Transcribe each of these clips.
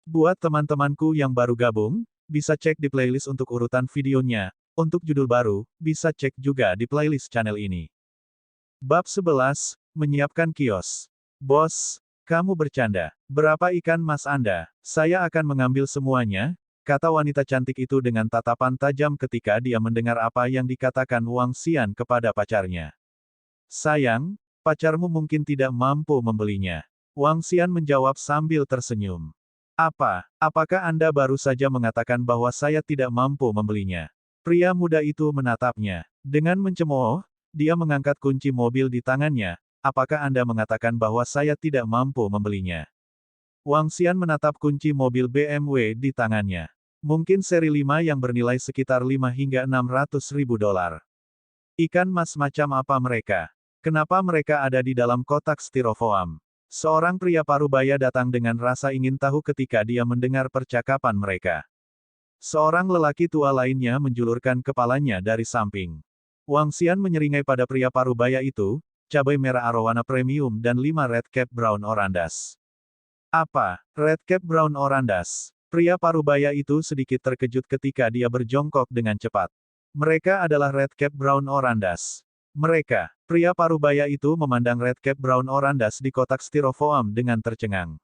Buat teman-temanku yang baru gabung, bisa cek di playlist untuk urutan videonya. Untuk judul baru, bisa cek juga di playlist channel ini. Bab 11, menyiapkan kios. Bos, kamu bercanda. Berapa ikan mas Anda? Saya akan mengambil semuanya, kata wanita cantik itu dengan tatapan tajam ketika dia mendengar apa yang dikatakan Wang Xian kepada pacarnya. Sayang, pacarmu mungkin tidak mampu membelinya. Wang Xian menjawab sambil tersenyum. Apakah Anda baru saja mengatakan bahwa saya tidak mampu membelinya? Pria muda itu menatapnya. Dengan mencemooh, dia mengangkat kunci mobil di tangannya. Apakah Anda mengatakan bahwa saya tidak mampu membelinya? Wang Xian menatap kunci mobil BMW di tangannya. Mungkin seri 5 yang bernilai sekitar 5 hingga 600 ribu dolar. Ikan mas macam apa mereka? Kenapa mereka ada di dalam kotak styrofoam? Seorang pria parubaya datang dengan rasa ingin tahu ketika dia mendengar percakapan mereka. Seorang lelaki tua lainnya menjulurkan kepalanya dari samping. Wang Xian menyeringai pada pria parubaya itu, cabai merah arowana premium dan 5 red cap brown orandas. Apa? Red cap brown orandas? Pria parubaya itu sedikit terkejut ketika dia berjongkok dengan cepat. Mereka adalah red cap brown orandas. Mereka, pria parubaya itu memandang red cap brown orandas di kotak styrofoam dengan tercengang.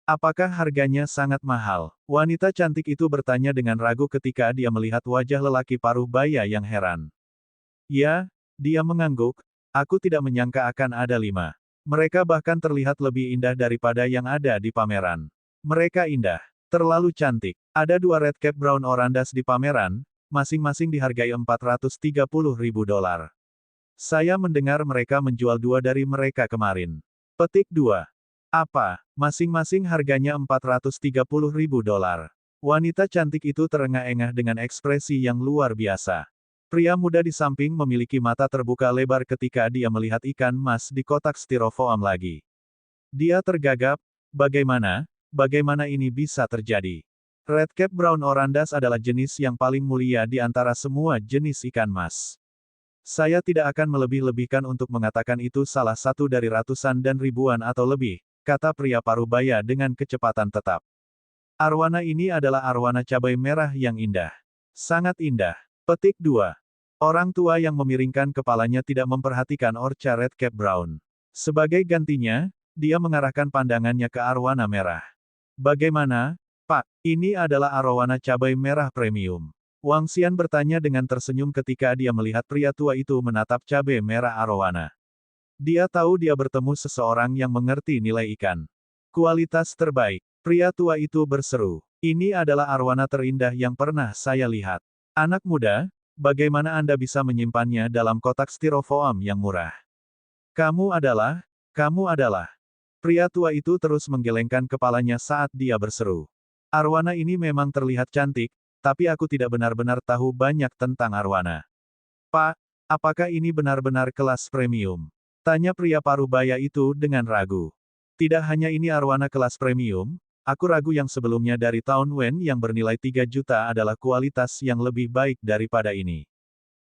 Apakah harganya sangat mahal? Wanita cantik itu bertanya dengan ragu ketika dia melihat wajah lelaki parubaya yang heran. Ya, dia mengangguk, aku tidak menyangka akan ada 5. Mereka bahkan terlihat lebih indah daripada yang ada di pameran. Mereka indah, terlalu cantik. Ada 2 red cap brown orandas di pameran, masing-masing dihargai 430 ribu dolar. Saya mendengar mereka menjual 2 dari mereka kemarin. Petik 2. Apa? Masing-masing harganya 430 ribu dolar. Wanita cantik itu terengah-engah dengan ekspresi yang luar biasa. Pria muda di samping memiliki mata terbuka lebar ketika dia melihat ikan mas di kotak styrofoam lagi. Dia tergagap, bagaimana ini bisa terjadi? Red cap brown orandas adalah jenis yang paling mulia di antara semua jenis ikan mas. Saya tidak akan melebih-lebihkan untuk mengatakan itu salah satu dari ratusan dan ribuan atau lebih, kata pria parubaya dengan kecepatan tetap. Arwana ini adalah arwana cabai merah yang indah. Sangat indah. Petik 2. Orang tua yang memiringkan kepalanya tidak memperhatikan orca red cap brown. Sebagai gantinya, dia mengarahkan pandangannya ke arwana merah. Bagaimana, Pak? Ini adalah arwana cabai merah premium. Wang Xian bertanya dengan tersenyum ketika dia melihat pria tua itu menatap cabai merah arowana. Dia tahu dia bertemu seseorang yang mengerti nilai ikan. Kualitas terbaik. Pria tua itu berseru. Ini adalah arwana terindah yang pernah saya lihat. Anak muda, bagaimana Anda bisa menyimpannya dalam kotak styrofoam yang murah? Kamu adalah. Pria tua itu terus menggelengkan kepalanya saat dia berseru. Arwana ini memang terlihat cantik, tapi aku tidak benar-benar tahu banyak tentang arwana. Pak, apakah ini benar-benar kelas premium? Tanya pria parubaya itu dengan ragu. Tidak hanya ini arwana kelas premium, aku ragu yang sebelumnya dari Town Wen yang bernilai 3 juta adalah kualitas yang lebih baik daripada ini.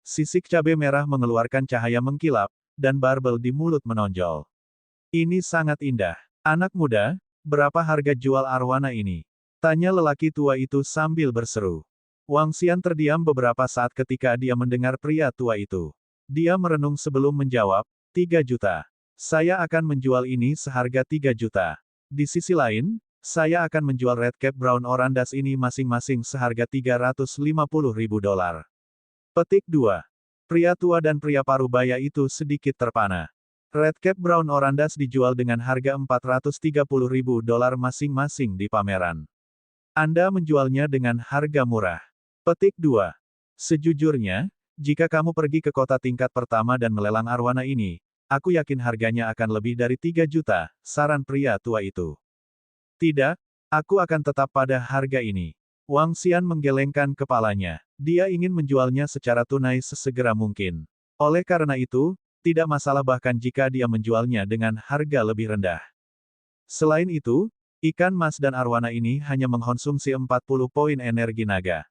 Sisik cabai merah mengeluarkan cahaya mengkilap, dan barbel di mulut menonjol. Ini sangat indah. Anak muda, berapa harga jual arwana ini? Tanya lelaki tua itu sambil berseru. Wang Xian terdiam beberapa saat ketika dia mendengar pria tua itu. Dia merenung sebelum menjawab, 3 juta. Saya akan menjual ini seharga 3 juta. Di sisi lain, saya akan menjual red cap brown orandas ini masing-masing seharga 350 ribu dolar. Petik 2. Pria tua dan pria parubaya itu sedikit terpana. Red cap brown orandas dijual dengan harga 430 ribu dolar masing-masing di pameran. Anda menjualnya dengan harga murah. Petik 2. Sejujurnya, jika kamu pergi ke kota tingkat pertama dan melelang arwana ini, aku yakin harganya akan lebih dari 3 juta, saran pria tua itu. Tidak, aku akan tetap pada harga ini. Wang Xian menggelengkan kepalanya. Dia ingin menjualnya secara tunai sesegera mungkin. Oleh karena itu, tidak masalah bahkan jika dia menjualnya dengan harga lebih rendah. Selain itu, ikan mas dan arwana ini hanya mengkonsumsi 40 poin energi naga.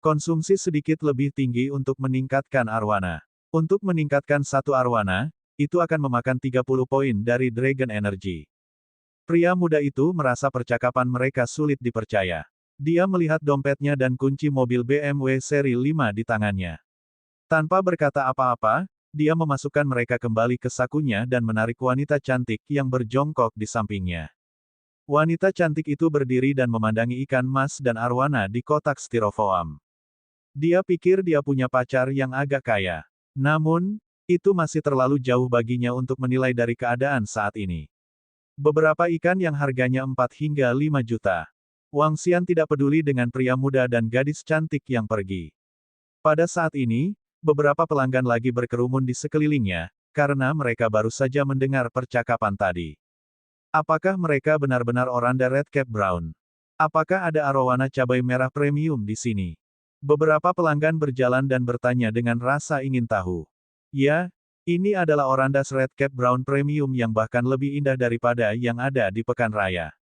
Konsumsi sedikit lebih tinggi untuk meningkatkan arwana. Untuk meningkatkan satu arwana, itu akan memakan 30 poin dari Dragon Energy. Pria muda itu merasa percakapan mereka sulit dipercaya. Dia melihat dompetnya dan kunci mobil BMW seri 5 di tangannya. Tanpa berkata apa-apa, dia memasukkan mereka kembali ke sakunya dan menarik wanita cantik yang berjongkok di sampingnya. Wanita cantik itu berdiri dan memandangi ikan mas dan arwana di kotak styrofoam. Dia pikir dia punya pacar yang agak kaya. Namun, itu masih terlalu jauh baginya untuk menilai dari keadaan saat ini. Beberapa ikan yang harganya 4 hingga 5 juta. Wang Xian tidak peduli dengan pria muda dan gadis cantik yang pergi. Pada saat ini, beberapa pelanggan lagi berkerumun di sekelilingnya, karena mereka baru saja mendengar percakapan tadi. Apakah mereka benar-benar oranda Red Cap Brown? Apakah ada arowana cabai merah premium di sini? Beberapa pelanggan berjalan dan bertanya dengan rasa ingin tahu. Ya, ini adalah orandas Red Cap Brown Premium yang bahkan lebih indah daripada yang ada di Pekan Raya.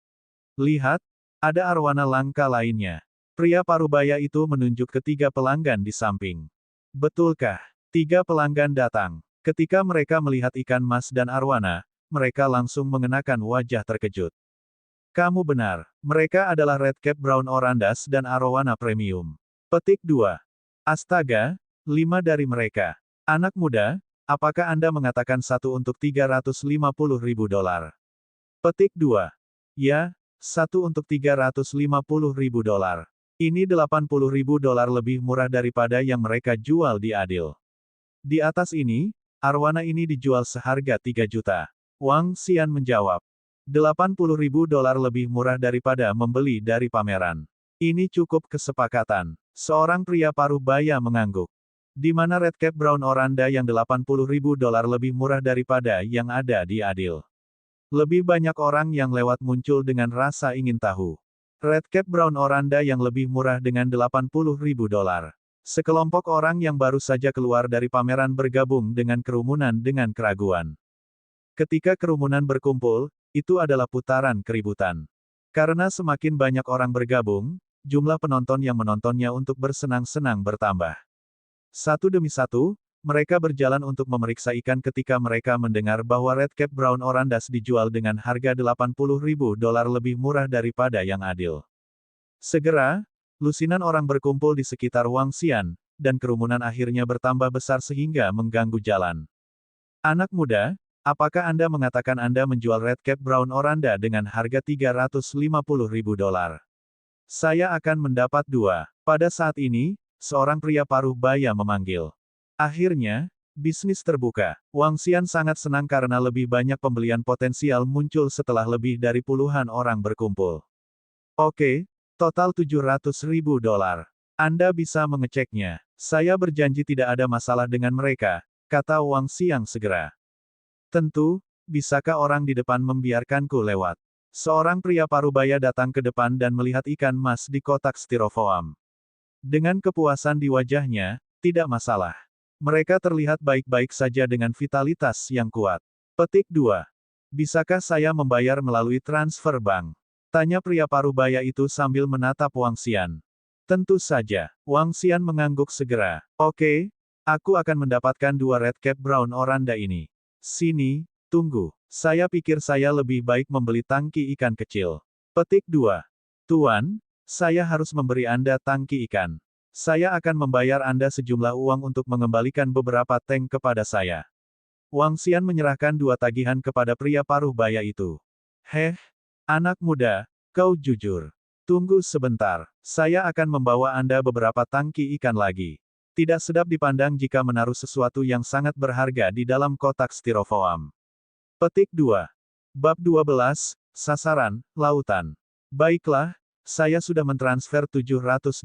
Lihat, ada arwana langka lainnya. Pria parubaya itu menunjuk ketiga pelanggan di samping. Betulkah? 3 pelanggan datang. Ketika mereka melihat ikan mas dan arwana, mereka langsung mengenakan wajah terkejut. Kamu benar, mereka adalah Red Cap Brown Orandas dan Arowana Premium. Petik 2. Astaga, 5 dari mereka. Anak muda, apakah Anda mengatakan satu untuk $350.000? Petik 2. Ya, satu untuk $350.000. Ini $80.000 lebih murah daripada yang mereka jual di Adil. Di atas ini, arwana ini dijual seharga 3 juta. Wang Xian menjawab. $80.000 lebih murah daripada membeli dari pameran. Ini cukup kesepakatan. Seorang pria parubaya mengangguk. Di mana Red Cap Brown Oranda yang $80.000 lebih murah daripada yang ada di Adil? Lebih banyak orang yang lewat muncul dengan rasa ingin tahu. Red Cap Brown Oranda yang lebih murah dengan $80.000. Sekelompok orang yang baru saja keluar dari pameran bergabung dengan kerumunan dengan keraguan. Ketika kerumunan berkumpul, itu adalah putaran keributan. Karena semakin banyak orang bergabung, jumlah penonton yang menontonnya untuk bersenang-senang bertambah. Satu demi satu, mereka berjalan untuk memeriksa ikan ketika mereka mendengar bahwa Red Cap Brown Orandas dijual dengan harga $80.000 lebih murah daripada yang Adil. Segera, lusinan orang berkumpul di sekitar Wang Xian, dan kerumunan akhirnya bertambah besar sehingga mengganggu jalan. Anak muda, apakah Anda mengatakan Anda menjual Red Cap Brown Oranda dengan harga $350.000? Saya akan mendapat 2. Pada saat ini, seorang pria paruh baya memanggil. Akhirnya, bisnis terbuka. Wang Xian sangat senang karena lebih banyak pembelian potensial muncul setelah lebih dari puluhan orang berkumpul. Oke, total $700.000. Anda bisa mengeceknya. Saya berjanji tidak ada masalah dengan mereka, kata Wang Xian segera. Tentu, bisakah orang di depan membiarkanku lewat? Seorang pria parubaya datang ke depan dan melihat ikan mas di kotak styrofoam. Dengan kepuasan di wajahnya, tidak masalah. Mereka terlihat baik-baik saja dengan vitalitas yang kuat. Petik 2. Bisakah saya membayar melalui transfer bank? Tanya pria parubaya itu sambil menatap Wang Xian. Tentu saja. Wang Xian mengangguk segera. Oke, aku akan mendapatkan 2 Red Cap Brown Oranda ini. Sini, tunggu. Saya pikir saya lebih baik membeli tangki ikan kecil. Petik 2. Tuan, saya harus memberi Anda tangki ikan. Saya akan membayar Anda sejumlah uang untuk mengembalikan beberapa tank kepada saya. Wang Xian menyerahkan 2 tagihan kepada pria paruh baya itu. Heh, anak muda, kau jujur. Tunggu sebentar, saya akan membawa Anda beberapa tangki ikan lagi. Tidak sedap dipandang jika menaruh sesuatu yang sangat berharga di dalam kotak styrofoam. Petik 2. Bab 12, Sasaran, Lautan. Baiklah, saya sudah mentransfer $700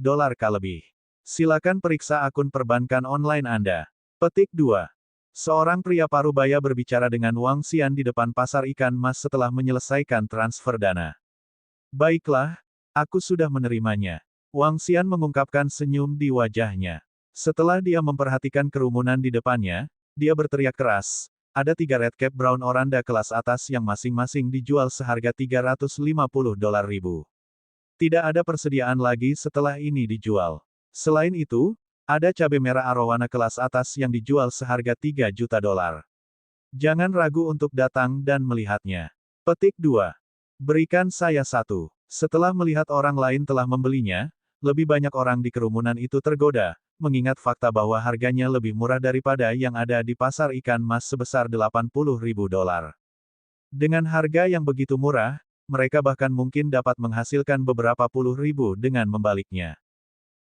lebih. Silakan periksa akun perbankan online Anda. Petik 2. Seorang pria parubaya berbicara dengan Wang Xian di depan pasar ikan mas setelah menyelesaikan transfer dana. Baiklah, aku sudah menerimanya. Wang Xian mengungkapkan senyum di wajahnya. Setelah dia memperhatikan kerumunan di depannya, dia berteriak keras. Ada 3 Red Cap Brown Oranda kelas atas yang masing-masing dijual seharga $350.000. Tidak ada persediaan lagi setelah ini dijual. Selain itu, ada cabai merah arowana kelas atas yang dijual seharga $3 juta. Jangan ragu untuk datang dan melihatnya. Petik 2. Berikan saya satu. Setelah melihat orang lain telah membelinya, lebih banyak orang di kerumunan itu tergoda, mengingat fakta bahwa harganya lebih murah daripada yang ada di pasar ikan mas sebesar $80.000. Dengan harga yang begitu murah, mereka bahkan mungkin dapat menghasilkan beberapa puluh ribu dengan membaliknya.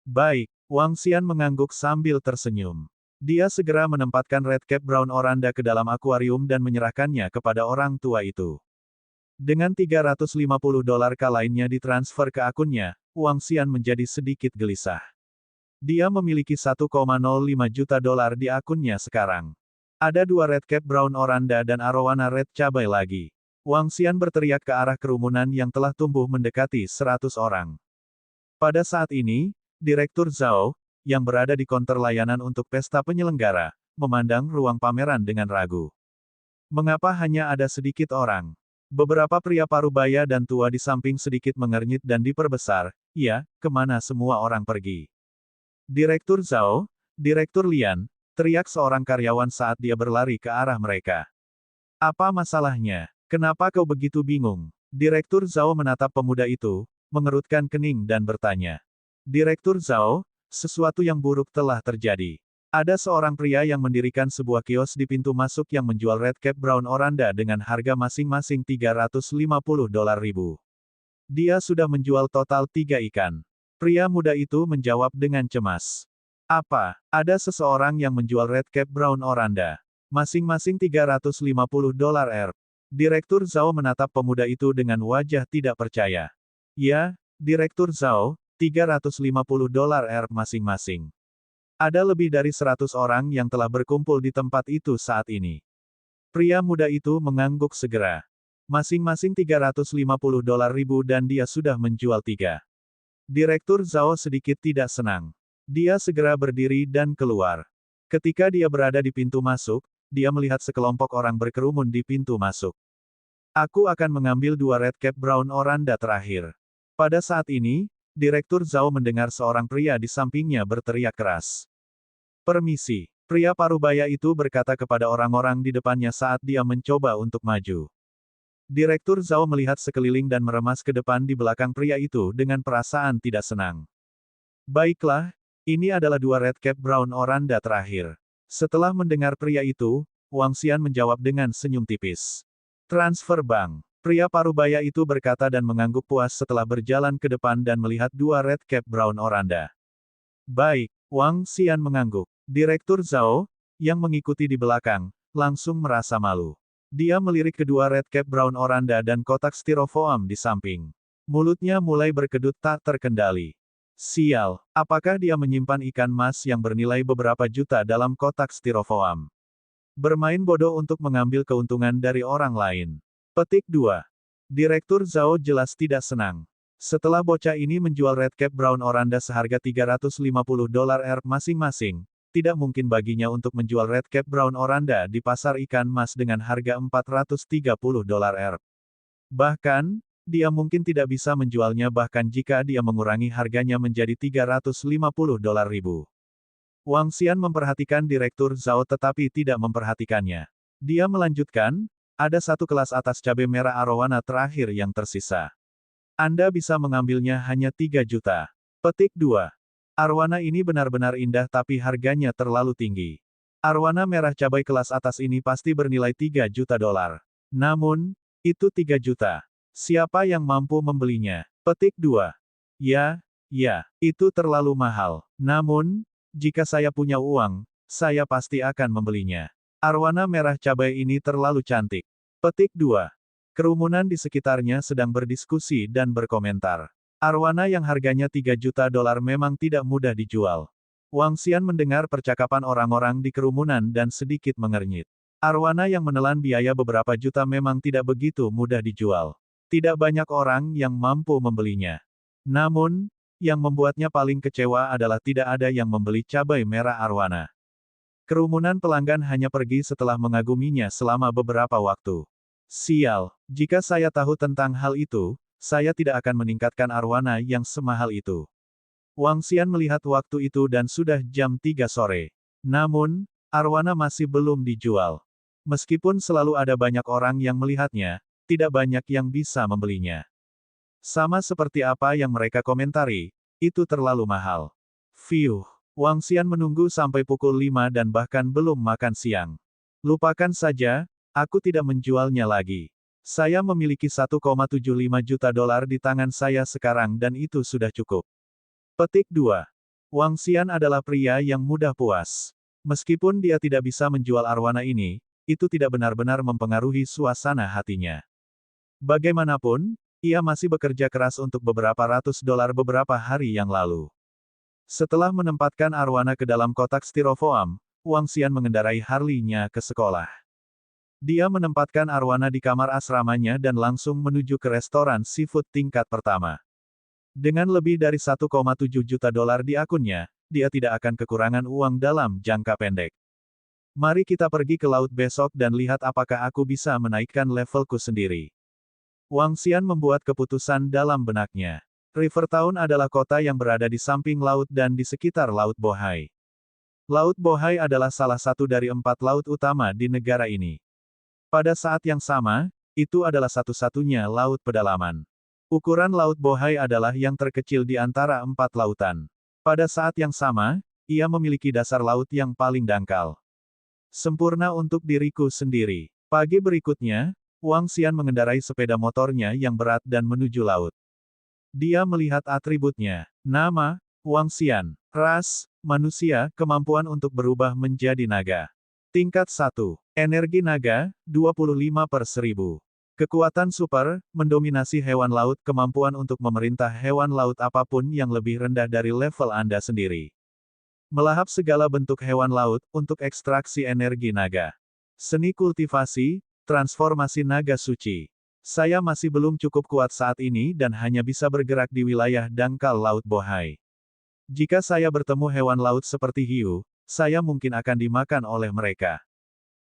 Baik, Wang Xian mengangguk sambil tersenyum. Dia segera menempatkan Red Cap Brown Oranda ke dalam akuarium dan menyerahkannya kepada orang tua itu. Dengan $350 lainnya ditransfer ke akunnya, Wang Xian menjadi sedikit gelisah. Dia memiliki $1,05 juta di akunnya sekarang. Ada 2 Red Cap Brown Oranda dan Arowana Red Cabai lagi. Wang Xian berteriak ke arah kerumunan yang telah tumbuh mendekati 100 orang. Pada saat ini, Direktur Zhao, yang berada di konter layanan untuk pesta penyelenggara, memandang ruang pameran dengan ragu. Mengapa hanya ada sedikit orang? Beberapa pria parubaya dan tua di samping sedikit mengernyit dan diperbesar. Ya, kemana semua orang pergi? Direktur Zhao, Direktur Lian, teriak seorang karyawan saat dia berlari ke arah mereka. Apa masalahnya? Kenapa kau begitu bingung? Direktur Zhao menatap pemuda itu, mengerutkan kening dan bertanya. Direktur Zhao, sesuatu yang buruk telah terjadi. Ada seorang pria yang mendirikan sebuah kios di pintu masuk yang menjual Red Cap Brown Oranda dengan harga masing-masing $350.000. Dia sudah menjual total 3 ikan. Pria muda itu menjawab dengan cemas. Apa? Ada seseorang yang menjual Red Cap Brown Oranda. Masing-masing $350. Direktur Zhao menatap pemuda itu dengan wajah tidak percaya. Ya, Direktur Zhao, $350 masing-masing. Ada lebih dari 100 orang yang telah berkumpul di tempat itu saat ini. Pria muda itu mengangguk segera. Masing-masing $350.000 dan dia sudah menjual 3. Direktur Zhao sedikit tidak senang. Dia segera berdiri dan keluar. Ketika dia berada di pintu masuk, dia melihat sekelompok orang berkerumun di pintu masuk. Aku akan mengambil 2 Red Cap Brown Oranda terakhir. Pada saat ini, Direktur Zhao mendengar seorang pria di sampingnya berteriak keras. Permisi. Pria parubaya itu berkata kepada orang-orang di depannya saat dia mencoba untuk maju. Direktur Zhao melihat sekeliling dan meremas ke depan di belakang pria itu dengan perasaan tidak senang. Baiklah, ini adalah 2 Red Cap Brown Oranda terakhir. Setelah mendengar pria itu, Wang Xian menjawab dengan senyum tipis. Transfer bank. Pria parubaya itu berkata dan mengangguk puas setelah berjalan ke depan dan melihat 2 Red Cap Brown Oranda. Baik, Wang Xian mengangguk. Direktur Zhao, yang mengikuti di belakang, langsung merasa malu. Dia melirik kedua Red Cap Brown Oranda dan kotak styrofoam di samping. Mulutnya mulai berkedut tak terkendali. Sial, apakah dia menyimpan ikan mas yang bernilai beberapa juta dalam kotak styrofoam? Bermain bodoh untuk mengambil keuntungan dari orang lain. Petik 2. Direktur Zhao jelas tidak senang. Setelah bocah ini menjual Red Cap Brown Oranda seharga $350 masing-masing, tidak mungkin baginya untuk menjual Red Cap Brown Oranda di pasar ikan mas dengan harga $430. Bahkan, dia mungkin tidak bisa menjualnya bahkan jika dia mengurangi harganya menjadi $350.000. Wang Xian memperhatikan Direktur Zhao tetapi tidak memperhatikannya. Dia melanjutkan, ada satu kelas atas cabai merah arowana terakhir yang tersisa. Anda bisa mengambilnya hanya 3 juta. Petik 2. Arwana ini benar-benar indah tapi harganya terlalu tinggi. Arwana merah cabai kelas atas ini pasti bernilai $3 juta. Namun, itu 3 juta. Siapa yang mampu membelinya? Petik 2. Ya, itu terlalu mahal. Namun, jika saya punya uang, saya pasti akan membelinya. Arwana merah cabai ini terlalu cantik. Petik 2. Kerumunan di sekitarnya sedang berdiskusi dan berkomentar. Arwana yang harganya $3 juta memang tidak mudah dijual. Wang Xian mendengar percakapan orang-orang di kerumunan dan sedikit mengernyit. Arwana yang menelan biaya beberapa juta memang tidak begitu mudah dijual. Tidak banyak orang yang mampu membelinya. Namun, yang membuatnya paling kecewa adalah tidak ada yang membeli cabai merah arwana. Kerumunan pelanggan hanya pergi setelah mengaguminya selama beberapa waktu. Sial, jika saya tahu tentang hal itu, saya tidak akan meningkatkan arwana yang semahal itu. Wang Xian melihat waktu itu dan sudah jam 3 sore. Namun, arwana masih belum dijual. Meskipun selalu ada banyak orang yang melihatnya, tidak banyak yang bisa membelinya. Sama seperti apa yang mereka komentari, itu terlalu mahal. Fiuh. Wang Xian menunggu sampai pukul 5 dan bahkan belum makan siang. Lupakan saja, aku tidak menjualnya lagi. Saya memiliki 1,75 juta dolar di tangan saya sekarang dan itu sudah cukup. Petik 2. Wang Xian adalah pria yang mudah puas. Meskipun dia tidak bisa menjual arwana ini, itu tidak benar-benar mempengaruhi suasana hatinya. Bagaimanapun, ia masih bekerja keras untuk beberapa ratus dolar beberapa hari yang lalu. Setelah menempatkan arwana ke dalam kotak styrofoam, Wang Xian mengendarai Harley-nya ke sekolah. Dia menempatkan arwana di kamar asramanya dan langsung menuju ke restoran seafood tingkat pertama. Dengan lebih dari 1,7 juta dolar di akunnya, dia tidak akan kekurangan uang dalam jangka pendek. Mari kita pergi ke laut besok dan lihat apakah aku bisa menaikkan levelku sendiri. Wang Xian membuat keputusan dalam benaknya. Rivertown adalah kota yang berada di samping laut dan di sekitar Laut Bohai. Laut Bohai adalah salah satu dari 4 laut utama di negara ini. Pada saat yang sama, itu adalah satu-satunya laut pedalaman. Ukuran Laut Bohai adalah yang terkecil di antara 4 lautan. Pada saat yang sama, ia memiliki dasar laut yang paling dangkal. Sempurna untuk diriku sendiri. Pagi berikutnya, Wang Xian mengendarai sepeda motornya yang berat dan menuju laut. Dia melihat atributnya. Nama, Wang Xian. Ras, manusia, kemampuan untuk berubah menjadi naga. Tingkat 1. Energi naga, 25/1000. Kekuatan super, mendominasi hewan laut, kemampuan untuk memerintah hewan laut apapun yang lebih rendah dari level Anda sendiri. Melahap segala bentuk hewan laut, untuk ekstraksi energi naga. Seni kultivasi, transformasi naga suci. Saya masih belum cukup kuat saat ini dan hanya bisa bergerak di wilayah dangkal Laut Bohai. Jika saya bertemu hewan laut seperti hiu, saya mungkin akan dimakan oleh mereka.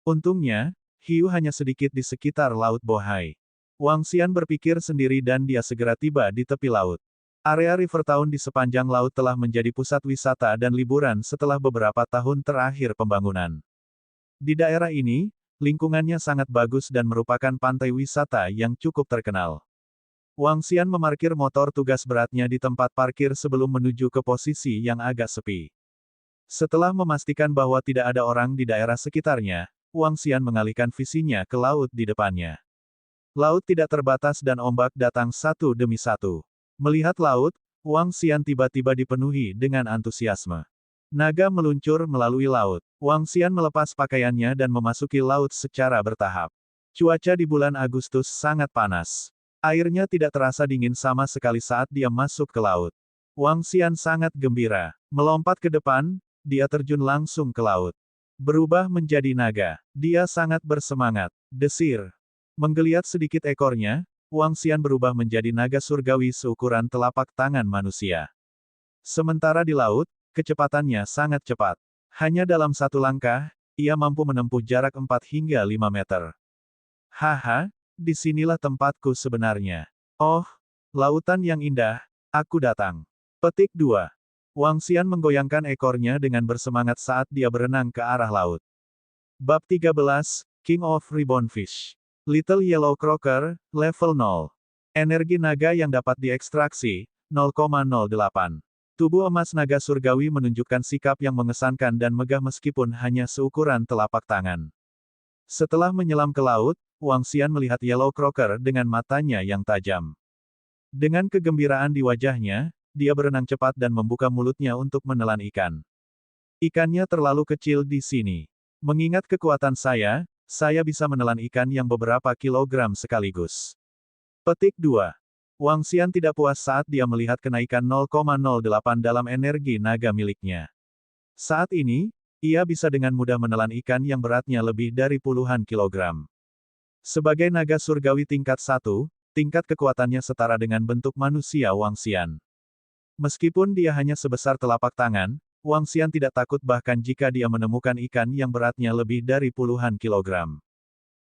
Untungnya, hiu hanya sedikit di sekitar Laut Bohai. Wang Xian berpikir sendiri dan dia segera tiba di tepi laut. Area Rivertown di sepanjang laut telah menjadi pusat wisata dan liburan setelah beberapa tahun terakhir pembangunan. Di daerah ini, lingkungannya sangat bagus dan merupakan pantai wisata yang cukup terkenal. Wang Xian memarkir motor tugas beratnya di tempat parkir sebelum menuju ke posisi yang agak sepi. Setelah memastikan bahwa tidak ada orang di daerah sekitarnya, Wang Xian mengalihkan visinya ke laut di depannya. Laut tidak terbatas dan ombak datang satu demi satu. Melihat laut, Wang Xian tiba-tiba dipenuhi dengan antusiasme. Naga meluncur melalui laut. Wang Xian melepas pakaiannya dan memasuki laut secara bertahap. Cuaca di bulan Agustus sangat panas. Airnya tidak terasa dingin sama sekali saat dia masuk ke laut. Wang Xian sangat gembira. Melompat ke depan, dia terjun langsung ke laut. Berubah menjadi naga. Dia sangat bersemangat. Desir. Menggeliat sedikit ekornya, Wang Xian berubah menjadi naga surgawi seukuran telapak tangan manusia. Sementara di laut, kecepatannya sangat cepat. Hanya dalam satu langkah, ia mampu menempuh jarak 4 hingga 5 meter. Haha, disinilah tempatku sebenarnya. Oh, lautan yang indah, aku datang. Petik 2. Wang Xian menggoyangkan ekornya dengan bersemangat saat dia berenang ke arah laut. Bab 13, King of Reborn Fish. Little Yellow Croaker, level 0. Energi naga yang dapat diekstraksi, 0,08. Tubuh emas naga surgawi menunjukkan sikap yang mengesankan dan megah meskipun hanya seukuran telapak tangan. Setelah menyelam ke laut, Wang Xian melihat Yellow Croaker dengan matanya yang tajam. Dengan kegembiraan di wajahnya, dia berenang cepat dan membuka mulutnya untuk menelan ikan. Ikannya terlalu kecil di sini. Mengingat kekuatan saya bisa menelan ikan yang beberapa kilogram sekaligus. Petik 2. Wang Xian tidak puas saat dia melihat kenaikan 0,08 dalam energi naga miliknya. Saat ini, ia bisa dengan mudah menelan ikan yang beratnya lebih dari puluhan kilogram. Sebagai naga surgawi tingkat 1, tingkat kekuatannya setara dengan bentuk manusia Wang Xian. Meskipun dia hanya sebesar telapak tangan, Wang Xian tidak takut bahkan jika dia menemukan ikan yang beratnya lebih dari puluhan kilogram.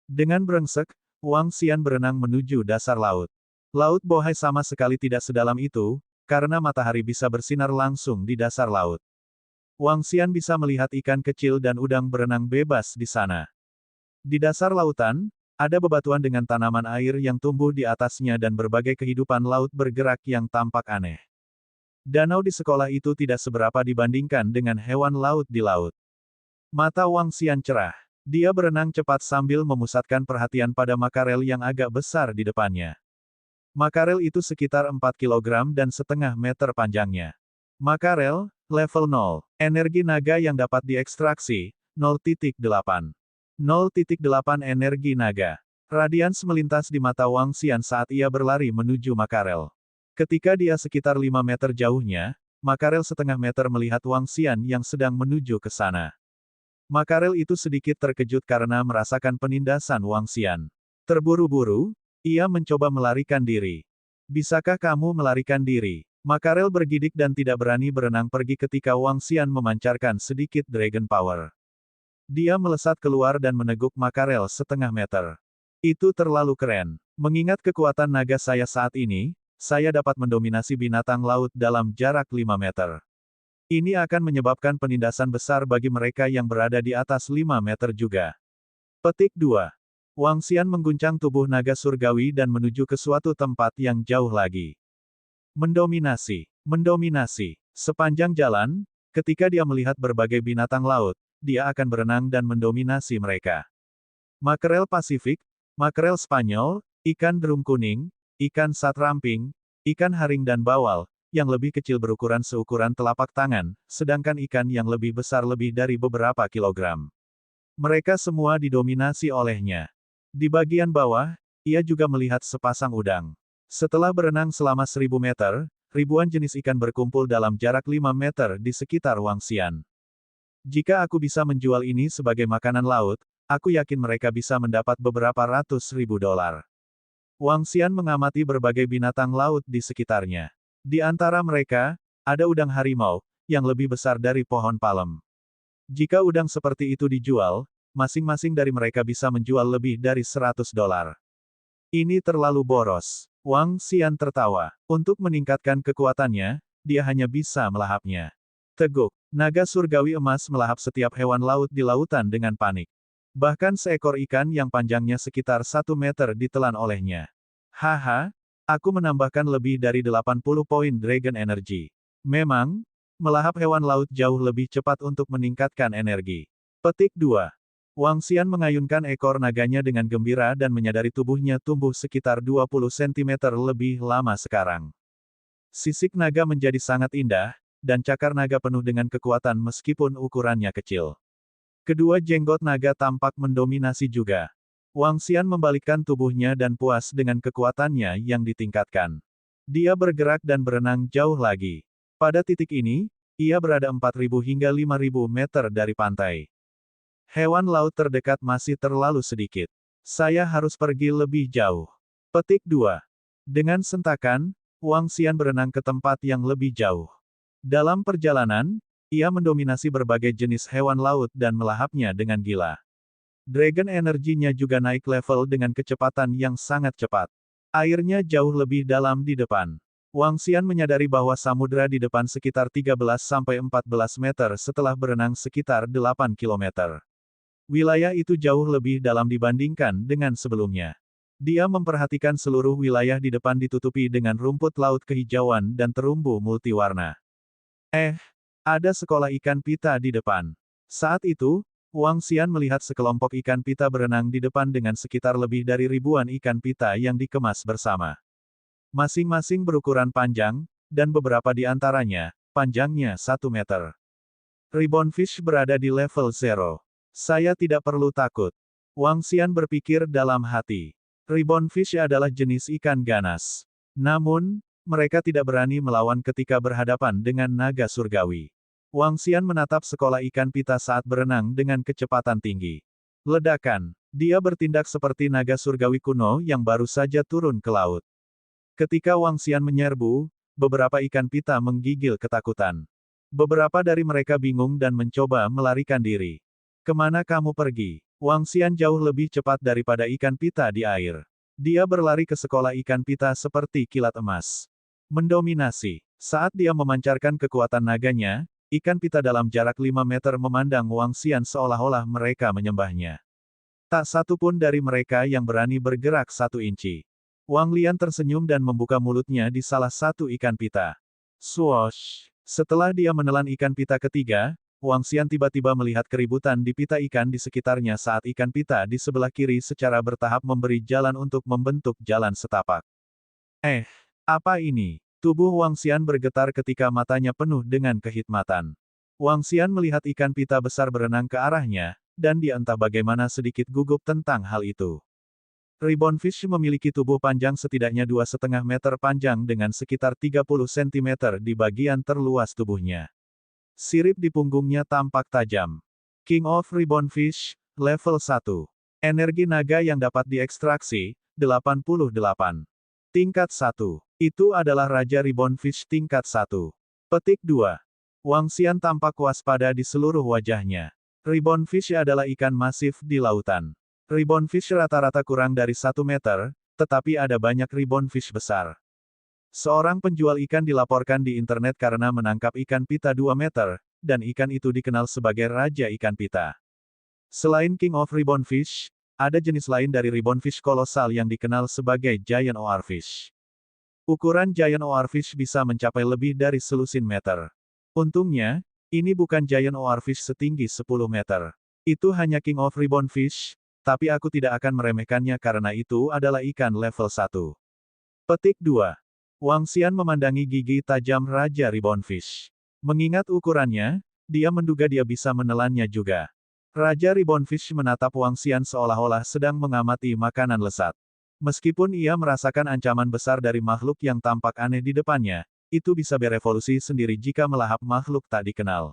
Dengan brengsek, Wang Xian berenang menuju dasar laut. Laut Bohai sama sekali tidak sedalam itu, karena matahari bisa bersinar langsung di dasar laut. Wang Xian bisa melihat ikan kecil dan udang berenang bebas di sana. Di dasar lautan, Ada bebatuan dengan tanaman air yang tumbuh di atasnya dan berbagai kehidupan laut bergerak yang tampak aneh. Danau di sekolah itu tidak seberapa dibandingkan dengan hewan laut di laut. Mata Wang Xian cerah. Dia berenang cepat sambil memusatkan perhatian pada makarel yang agak besar di depannya. Makarel itu sekitar 4 kilogram dan setengah meter panjangnya. Makarel, level 0. Energi naga yang dapat diekstraksi, 0,8. 0,8 energi naga. Radians melintas di mata Wang Xian saat ia berlari menuju makarel. Ketika dia sekitar 5 meter jauhnya, makarel setengah meter melihat Wang Xian yang sedang menuju ke sana. Makarel itu sedikit terkejut karena merasakan penindasan Wang Xian. Terburu-buru, ia mencoba melarikan diri. Bisakah kamu melarikan diri? Makarel bergidik dan tidak berani berenang pergi ketika Wang Xian memancarkan sedikit Dragon Power. Dia melesat keluar dan meneguk makarel setengah meter. Itu terlalu keren. Mengingat kekuatan naga saya saat ini, saya dapat mendominasi binatang laut dalam jarak 5 meter. Ini akan menyebabkan penindasan besar bagi mereka yang berada di atas 5 meter juga. Petik 2. Wang Xian mengguncang tubuh naga surgawi dan menuju ke suatu tempat yang jauh lagi. Mendominasi. Mendominasi. Sepanjang jalan, ketika dia melihat berbagai binatang laut, dia akan berenang dan mendominasi mereka. Makrel Pasifik, makrel Spanyol, ikan drum kuning, ikan sat ramping, ikan haring dan bawal, yang lebih kecil berukuran seukuran telapak tangan, sedangkan ikan yang lebih besar lebih dari beberapa kilogram. Mereka semua didominasi olehnya. Di bagian bawah, ia juga melihat sepasang udang. Setelah berenang selama 1000 meter, ribuan jenis ikan berkumpul dalam jarak 5 meter di sekitar Wang Xian. Jika aku bisa menjual ini sebagai makanan laut, aku yakin mereka bisa mendapat beberapa ratus ribu dolar. Wang Xian mengamati berbagai binatang laut di sekitarnya. Di antara mereka, ada udang harimau, yang lebih besar dari pohon palem. Jika udang seperti itu dijual, masing-masing dari mereka bisa menjual lebih dari 100 dolar. Ini terlalu boros. Wang Xian tertawa. Untuk meningkatkan kekuatannya, dia hanya bisa melahapnya. Teguk. Naga surgawi emas melahap setiap hewan laut di lautan dengan panik. Bahkan seekor ikan yang panjangnya sekitar 1 meter ditelan olehnya. Haha, aku menambahkan lebih dari 80 poin Dragon Energy. Memang, melahap hewan laut jauh lebih cepat untuk meningkatkan energi. Petik 2. Wang Xian mengayunkan ekor naganya dengan gembira dan menyadari tubuhnya tumbuh sekitar 20 cm lebih lama sekarang. Sisik naga menjadi sangat indah, dan cakar naga penuh dengan kekuatan meskipun ukurannya kecil. Kedua jenggot naga tampak mendominasi juga. Wang Xian membalikkan tubuhnya dan puas dengan kekuatannya yang ditingkatkan. Dia bergerak dan berenang jauh lagi. Pada titik ini, ia berada 4.000 hingga 5.000 meter dari pantai. Hewan laut terdekat masih terlalu sedikit. Saya harus pergi lebih jauh. Petik 2. Dengan sentakan, Wang Xian berenang ke tempat yang lebih jauh. Dalam perjalanan, ia mendominasi berbagai jenis hewan laut dan melahapnya dengan gila. Dragon energinya juga naik level dengan kecepatan yang sangat cepat. Airnya jauh lebih dalam di depan. Wang Xian menyadari bahwa samudera di depan sekitar 13-14 meter setelah berenang sekitar 8 kilometer. Wilayah itu jauh lebih dalam dibandingkan dengan sebelumnya. Dia memperhatikan seluruh wilayah di depan ditutupi dengan rumput laut kehijauan dan terumbu multiwarna. Ada sekolah ikan pita di depan. Saat itu, Wang Xian melihat sekelompok ikan pita berenang di depan dengan sekitar lebih dari ribuan ikan pita yang dikemas bersama. Masing-masing berukuran panjang, dan beberapa di antaranya, panjangnya 1 meter. Ribbonfish berada di level 0. Saya tidak perlu takut. Wang Xian berpikir dalam hati. Ribbonfish adalah jenis ikan ganas. Namun, mereka tidak berani melawan ketika berhadapan dengan naga surgawi. Wang Xian menatap sekolah ikan pita saat berenang dengan kecepatan tinggi. Ledakan. Dia bertindak seperti naga surgawi kuno yang baru saja turun ke laut. Ketika Wang Xian menyerbu, beberapa ikan pita menggigil ketakutan. Beberapa dari mereka bingung dan mencoba melarikan diri. Kemana kamu pergi? Wang Xian jauh lebih cepat daripada ikan pita di air. Dia berlari ke sekolah ikan pita seperti kilat emas. Mendominasi. Saat dia memancarkan kekuatan naganya, ikan pita dalam jarak 5 meter memandang Wang Xian seolah-olah mereka menyembahnya. Tak satu pun dari mereka yang berani bergerak 1 inci. Wang Lian tersenyum dan membuka mulutnya di salah satu ikan pita. Swoosh! Setelah dia menelan ikan pita ketiga, Wang Xian tiba-tiba melihat keributan di pita ikan di sekitarnya saat ikan pita di sebelah kiri secara bertahap memberi jalan untuk membentuk jalan setapak. Apa ini? Tubuh Wang Xian bergetar ketika matanya penuh dengan kehikmatan. Wang Xian melihat ikan pita besar berenang ke arahnya, dan dia entah bagaimana sedikit gugup tentang hal itu. Ribbonfish memiliki tubuh panjang setidaknya 2,5 meter panjang dengan sekitar 30 cm di bagian terluas tubuhnya. Sirip di punggungnya tampak tajam. King of Ribbonfish, level 1. Energi naga yang dapat diekstraksi, 88. Tingkat 1. Itu adalah Raja Ribbonfish tingkat 1. Petik 2. Wang Xian tampak waspada di seluruh wajahnya. Ribbonfish adalah ikan masif di lautan. Ribbonfish rata-rata kurang dari 1 meter, tetapi ada banyak ribbonfish besar. Seorang penjual ikan dilaporkan di internet karena menangkap ikan pita 2 meter, dan ikan itu dikenal sebagai Raja Ikan Pita. Selain King of Ribbonfish, ada jenis lain dari ribbonfish kolosal yang dikenal sebagai Giant Oarfish. Ukuran Giant Oarfish bisa mencapai lebih dari selusin meter. Untungnya, ini bukan Giant Oarfish setinggi 10 meter. Itu hanya King of Ribbonfish, tapi aku tidak akan meremehkannya karena itu adalah ikan level 1. Petik 2. Wang Xian memandangi gigi tajam Raja Ribbonfish. Mengingat ukurannya, dia menduga dia bisa menelannya juga. Raja Ribbonfish menatap Wang Xian seolah-olah sedang mengamati makanan lesat. Meskipun ia merasakan ancaman besar dari makhluk yang tampak aneh di depannya, itu bisa berevolusi sendiri jika melahap makhluk tak dikenal.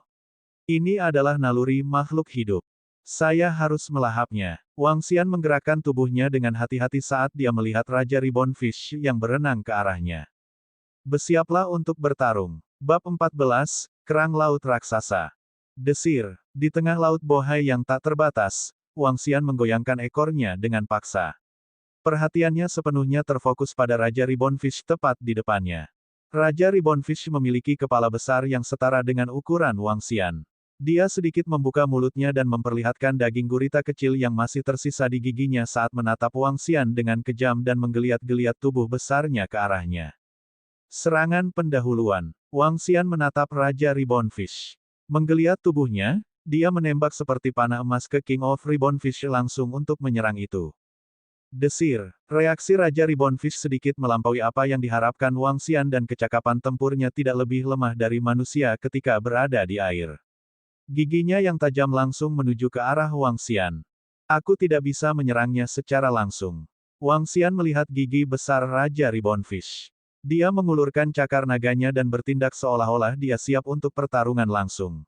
Ini adalah naluri makhluk hidup. Saya harus melahapnya. Wang Xian menggerakkan tubuhnya dengan hati-hati saat dia melihat Raja Ribbonfish yang berenang ke arahnya. Bersiaplah untuk bertarung. Bab 14, Kerang Laut Raksasa. Desir. Di tengah laut bohai yang tak terbatas, Wang Xian menggoyangkan ekornya dengan paksa. Perhatiannya sepenuhnya terfokus pada Raja Ribbonfish tepat di depannya. Raja Ribbonfish memiliki kepala besar yang setara dengan ukuran Wang Xian. Dia sedikit membuka mulutnya dan memperlihatkan daging gurita kecil yang masih tersisa di giginya saat menatap Wang Xian dengan kejam dan menggeliat-geliat tubuh besarnya ke arahnya. Serangan pendahuluan. Wang Xian menatap Raja Ribbonfish. Menggeliat tubuhnya, dia menembak seperti panah emas ke King of Ribbonfish langsung untuk menyerang itu. Desir. Reaksi Raja Ribbonfish sedikit melampaui apa yang diharapkan Wang Xian dan kecakapan tempurnya tidak lebih lemah dari manusia ketika berada di air. Giginya yang tajam langsung menuju ke arah Wang Xian. Aku tidak bisa menyerangnya secara langsung. Wang Xian melihat gigi besar Raja Ribbonfish. Dia mengulurkan cakar naganya dan bertindak seolah-olah dia siap untuk pertarungan langsung.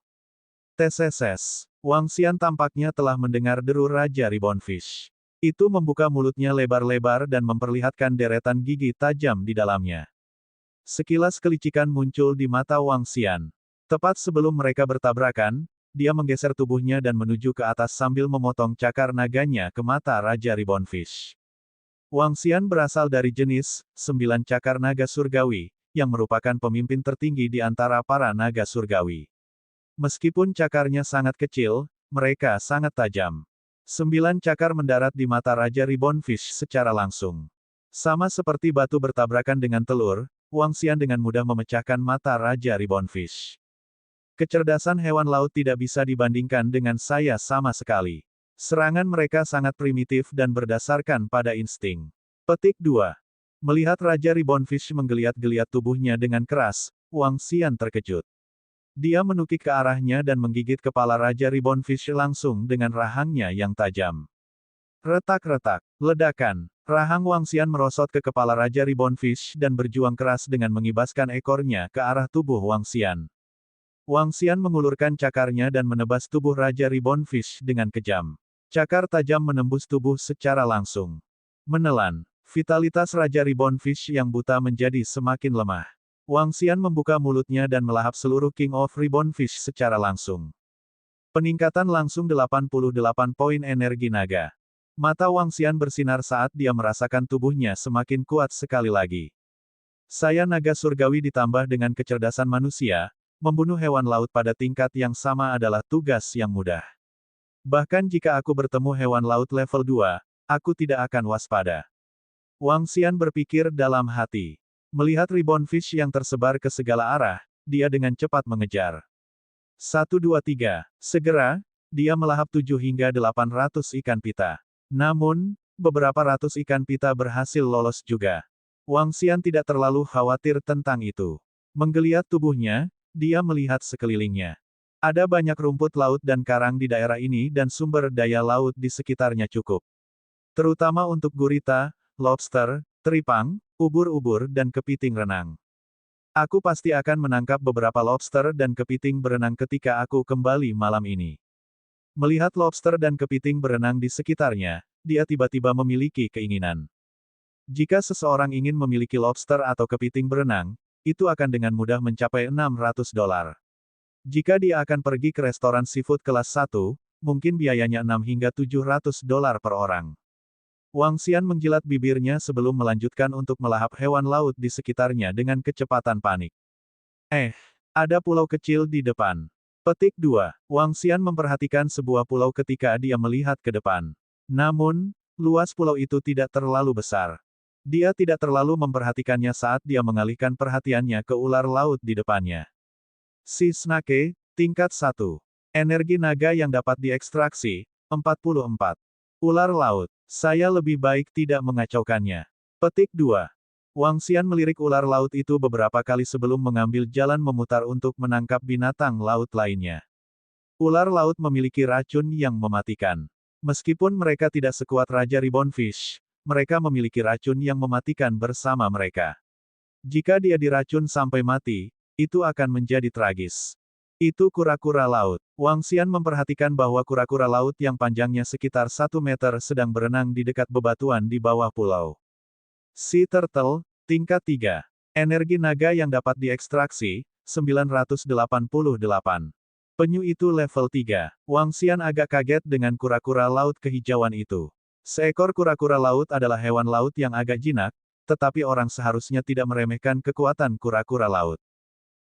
Teseses. Wang Xian tampaknya telah mendengar deru Raja Ribbonfish. Itu membuka mulutnya lebar-lebar dan memperlihatkan deretan gigi tajam di dalamnya. Sekilas kelicikan muncul di mata Wang Xian. Tepat sebelum mereka bertabrakan, dia menggeser tubuhnya dan menuju ke atas sambil memotong cakar naganya ke mata Raja Ribbonfish. Wang Xian berasal dari jenis 9 cakar naga surgawi, yang merupakan pemimpin tertinggi di antara para naga surgawi. Meskipun cakarnya sangat kecil, mereka sangat tajam. 9 cakar mendarat di mata Raja Ribbonfish secara langsung. Sama seperti batu bertabrakan dengan telur, Wang Xian dengan mudah memecahkan mata Raja Ribbonfish. Kecerdasan hewan laut tidak bisa dibandingkan dengan saya sama sekali. Serangan mereka sangat primitif dan berdasarkan pada insting. Petik 2. Melihat Raja Ribbonfish menggeliat-geliat tubuhnya dengan keras, Wang Xian terkejut. Dia menukik ke arahnya dan menggigit kepala Raja Ribbonfish langsung dengan rahangnya yang tajam. Retak-retak. Ledakan. Rahang Wang Xian merosot ke kepala Raja Ribbonfish dan berjuang keras dengan mengibaskan ekornya ke arah tubuh Wang Xian. Wang Xian mengulurkan cakarnya dan menebas tubuh Raja Ribbonfish dengan kejam. Cakar tajam menembus tubuh secara langsung. Menelan. Vitalitas Raja Ribbonfish yang buta menjadi semakin lemah. Wang Xian membuka mulutnya dan melahap seluruh King of Ribbonfish secara langsung. Peningkatan langsung 88 poin energi naga. Mata Wang Xian bersinar saat dia merasakan tubuhnya semakin kuat sekali lagi. Saya naga surgawi ditambah dengan kecerdasan manusia, membunuh hewan laut pada tingkat yang sama adalah tugas yang mudah. Bahkan jika aku bertemu hewan laut level 2, aku tidak akan waspada. Wang Xian berpikir dalam hati. Melihat ribbon fish yang tersebar ke segala arah, dia dengan cepat mengejar. 1, 2, 3. Segera, dia melahap 7 hingga 800 ikan pita. Namun, beberapa ratus ikan pita berhasil lolos juga. Wang Xian tidak terlalu khawatir tentang itu. Menggeliat tubuhnya, dia melihat sekelilingnya. Ada banyak rumput laut dan karang di daerah ini dan sumber daya laut di sekitarnya cukup. Terutama untuk gurita, lobster, teripang, ubur-ubur dan kepiting renang. Aku pasti akan menangkap beberapa lobster dan kepiting berenang ketika aku kembali malam ini. Melihat lobster dan kepiting berenang di sekitarnya, dia tiba-tiba memiliki keinginan. Jika seseorang ingin memiliki lobster atau kepiting berenang, itu akan dengan mudah mencapai $600. Jika dia akan pergi ke restoran seafood kelas 1, mungkin biayanya $6 hingga $700 per orang. Wang Xian menjilat bibirnya sebelum melanjutkan untuk melahap hewan laut di sekitarnya dengan kecepatan panik. Ada pulau kecil di depan. Petik 2. Wang Xian memperhatikan sebuah pulau ketika dia melihat ke depan. Namun, luas pulau itu tidak terlalu besar. Dia tidak terlalu memperhatikannya saat dia mengalihkan perhatiannya ke ular laut di depannya. Sea Snake, tingkat 1. Energi naga yang dapat diekstraksi, 44. Ular laut. Saya lebih baik tidak mengacaukannya. Petik 2. Wang Xian melirik ular laut itu beberapa kali sebelum mengambil jalan memutar untuk menangkap binatang laut lainnya. Ular laut memiliki racun yang mematikan. Meskipun mereka tidak sekuat Raja Ribbonfish, mereka memiliki racun yang mematikan bersama mereka. Jika dia diracun sampai mati, itu akan menjadi tragis. Itu kura-kura laut. Wang Xian memperhatikan bahwa kura-kura laut yang panjangnya sekitar 1 meter sedang berenang di dekat bebatuan di bawah pulau. Sea Turtle, tingkat 3. Energi naga yang dapat diekstraksi, 988. Penyu itu level 3. Wang Xian agak kaget dengan kura-kura laut kehijauan itu. Seekor kura-kura laut adalah hewan laut yang agak jinak, tetapi orang seharusnya tidak meremehkan kekuatan kura-kura laut.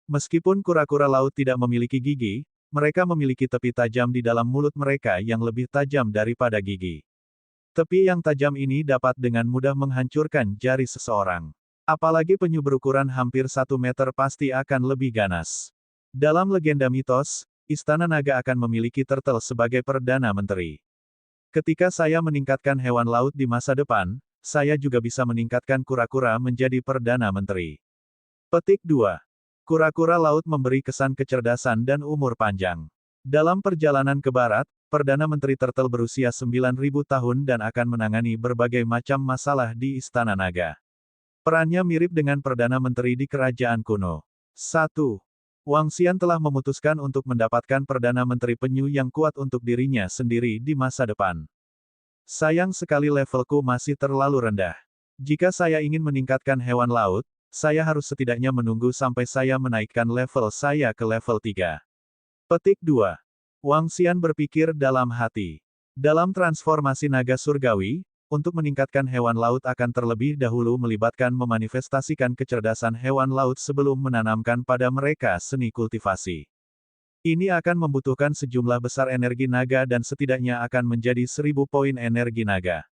Meskipun kura-kura laut tidak memiliki gigi, mereka memiliki tepi tajam di dalam mulut mereka yang lebih tajam daripada gigi. Tepi yang tajam ini dapat dengan mudah menghancurkan jari seseorang. Apalagi penyu berukuran hampir 1 meter pasti akan lebih ganas. Dalam legenda mitos, Istana Naga akan memiliki turtle sebagai Perdana Menteri. Ketika saya meningkatkan hewan laut di masa depan, saya juga bisa meningkatkan kura-kura menjadi Perdana Menteri. Petik 2. Kura-kura laut memberi kesan kecerdasan dan umur panjang. Dalam perjalanan ke barat, Perdana Menteri Turtle berusia 9.000 tahun dan akan menangani berbagai macam masalah di Istana Naga. Perannya mirip dengan Perdana Menteri di kerajaan kuno. 1. Wang Xian telah memutuskan untuk mendapatkan Perdana Menteri penyu yang kuat untuk dirinya sendiri di masa depan. Sayang sekali levelku masih terlalu rendah. Jika saya ingin meningkatkan hewan laut, saya harus setidaknya menunggu sampai saya menaikkan level saya ke level 3. Petik 2. Wang Xian berpikir dalam hati. Dalam transformasi naga surgawi, untuk meningkatkan hewan laut akan terlebih dahulu melibatkan memanifestasikan kecerdasan hewan laut sebelum menanamkan pada mereka seni kultivasi. Ini akan membutuhkan sejumlah besar energi naga dan setidaknya akan menjadi 1000 poin energi naga.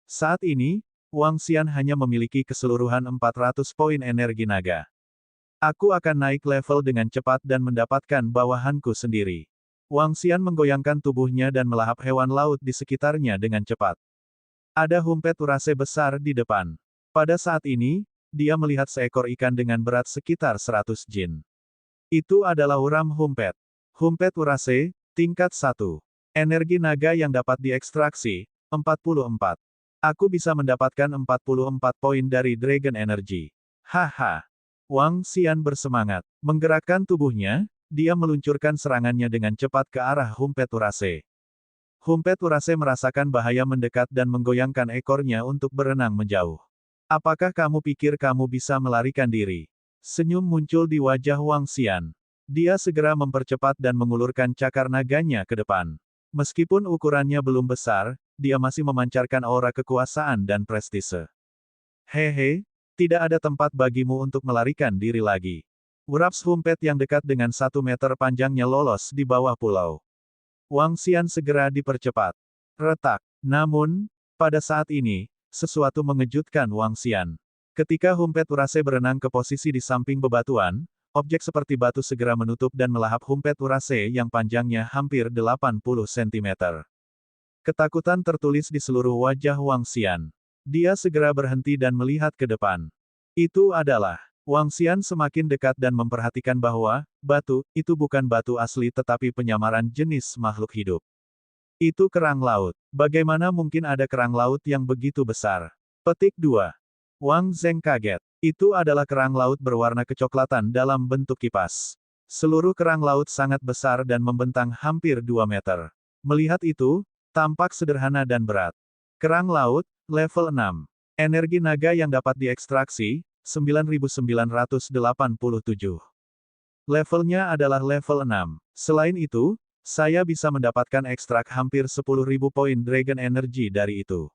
Saat ini, Wang Xian hanya memiliki keseluruhan 400 poin energi naga. Aku akan naik level dengan cepat dan mendapatkan bawahanku sendiri. Wang Xian menggoyangkan tubuhnya dan melahap hewan laut di sekitarnya dengan cepat. Ada humpet urase besar di depan. Pada saat ini, dia melihat seekor ikan dengan berat sekitar 100 jin. Itu adalah uram humpet. Humpet urase, tingkat 1. Energi naga yang dapat diekstraksi, 44. Aku bisa mendapatkan 44 poin dari Dragon Energy. Haha. Wang Xian bersemangat. Menggerakkan tubuhnya, dia meluncurkan serangannya dengan cepat ke arah humpet urase. Humpet urase merasakan bahaya mendekat dan menggoyangkan ekornya untuk berenang menjauh. Apakah kamu pikir kamu bisa melarikan diri? Senyum muncul di wajah Wang Xian. Dia segera mempercepat dan mengulurkan cakar naganya ke depan. Meskipun ukurannya belum besar, dia masih memancarkan aura kekuasaan dan prestise. Hehe, tidak ada tempat bagimu untuk melarikan diri lagi. Wraps humpet yang dekat dengan 1 meter panjangnya lolos di bawah pulau. Wang Xian segera dipercepat. Retak. Namun, pada saat ini, sesuatu mengejutkan Wang Xian. Ketika Humpet Urase berenang ke posisi di samping bebatuan, objek seperti batu segera menutup dan melahap Humpet Urase yang panjangnya hampir 80 cm. Ketakutan tertulis di seluruh wajah Wang Xian. Dia segera berhenti dan melihat ke depan. Itu adalah Wang Xian semakin dekat dan memperhatikan bahwa batu itu bukan batu asli tetapi penyamaran jenis makhluk hidup. Itu kerang laut. Bagaimana mungkin ada kerang laut yang begitu besar? Petik 2. Wang Zheng kaget. Itu adalah kerang laut berwarna kecoklatan dalam bentuk kipas. Seluruh kerang laut sangat besar dan membentang hampir 2 meter. Melihat itu, tampak sederhana dan berat. Kerang laut, level 6. Energi naga yang dapat diekstraksi, 9987. Levelnya adalah level 6. Selain itu, saya bisa mendapatkan ekstrak hampir 10.000 poin Dragon Energy dari itu.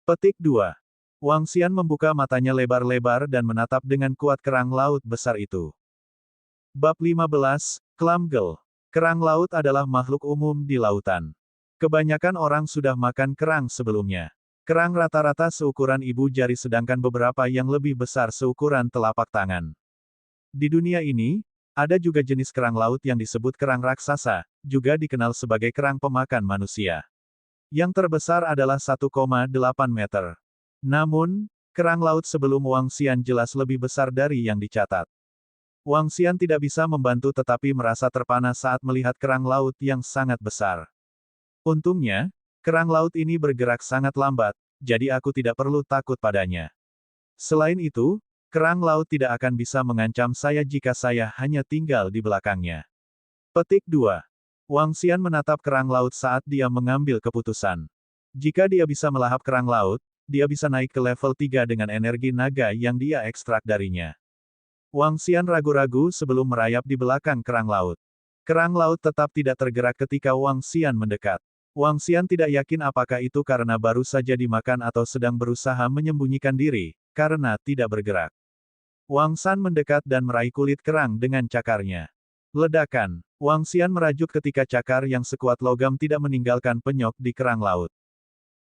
Petik 2. Wang Xian membuka matanya lebar-lebar dan menatap dengan kuat kerang laut besar itu. Bab 15, Clamgel. Kerang laut adalah makhluk umum di lautan. Kebanyakan orang sudah makan kerang sebelumnya. Kerang rata-rata seukuran ibu jari sedangkan beberapa yang lebih besar seukuran telapak tangan. Di dunia ini, ada juga jenis kerang laut yang disebut kerang raksasa, juga dikenal sebagai kerang pemakan manusia. Yang terbesar adalah 1,8 meter. Namun, kerang laut sebelum Wang Xian jelas lebih besar dari yang dicatat. Wang Xian tidak bisa membantu tetapi merasa terpana saat melihat kerang laut yang sangat besar. Untungnya, kerang laut ini bergerak sangat lambat, jadi aku tidak perlu takut padanya. Selain itu, kerang laut tidak akan bisa mengancam saya jika saya hanya tinggal di belakangnya. Petik 2. Wang Xian menatap kerang laut saat dia mengambil keputusan. Jika dia bisa melahap kerang laut, dia bisa naik ke level 3 dengan energi naga yang dia ekstrak darinya. Wang Xian ragu-ragu sebelum merayap di belakang kerang laut. Kerang laut tetap tidak tergerak ketika Wang Xian mendekat. Wang Xian tidak yakin apakah itu karena baru saja dimakan atau sedang berusaha menyembunyikan diri, karena tidak bergerak. Wang San mendekat dan meraih kulit kerang dengan cakarnya. Ledakan. Wang Xian merajuk ketika cakar yang sekuat logam tidak meninggalkan penyok di kerang laut.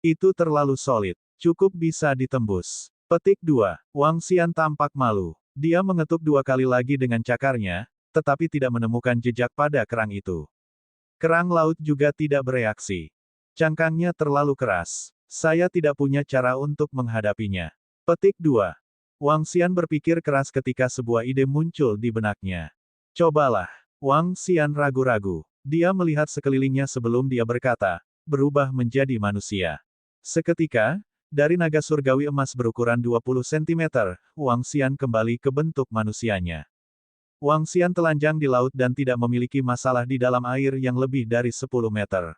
Itu terlalu solid. Cukup bisa ditembus. Petik 2. Wang Xian tampak malu. Dia mengetuk 2 kali lagi dengan cakarnya, tetapi tidak menemukan jejak pada kerang itu. Kerang laut juga tidak bereaksi. Cangkangnya terlalu keras. Saya tidak punya cara untuk menghadapinya. Petik 2. Wang Xian berpikir keras ketika sebuah ide muncul di benaknya. Cobalah. Wang Xian ragu-ragu. Dia melihat sekelilingnya sebelum dia berkata, berubah menjadi manusia. Seketika, dari naga surgawi emas berukuran 20 cm, Wang Xian kembali ke bentuk manusianya. Wang Xian telanjang di laut dan tidak memiliki masalah di dalam air yang lebih dari 10 meter.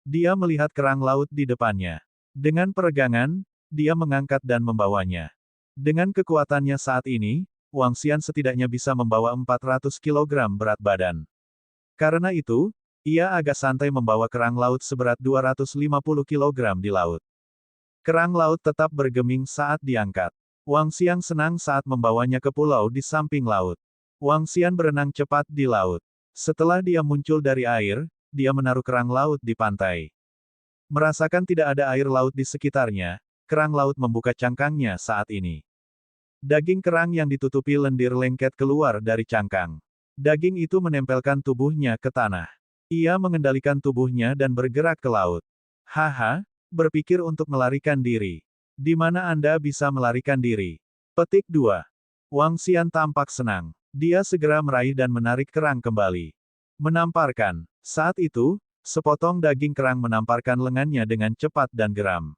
Dia melihat kerang laut di depannya. Dengan peregangan, dia mengangkat dan membawanya. Dengan kekuatannya saat ini, Wang Xian setidaknya bisa membawa 400 kg berat badan. Karena itu, ia agak santai membawa kerang laut seberat 250 kg di laut. Kerang laut tetap bergeming saat diangkat. Wang Xian senang saat membawanya ke pulau di samping laut. Wang Xian berenang cepat di laut. Setelah dia muncul dari air, dia menaruh kerang laut di pantai. Merasakan tidak ada air laut di sekitarnya, kerang laut membuka cangkangnya saat ini. Daging kerang yang ditutupi lendir lengket keluar dari cangkang. Daging itu menempelkan tubuhnya ke tanah. Ia mengendalikan tubuhnya dan bergerak ke laut. Haha, berpikir untuk melarikan diri. Di mana Anda bisa melarikan diri? Petik 2. Wang Xian tampak senang. Dia segera meraih dan menarik kerang kembali. Menamparkan. Saat itu, sepotong daging kerang menamparkan lengannya dengan cepat dan geram.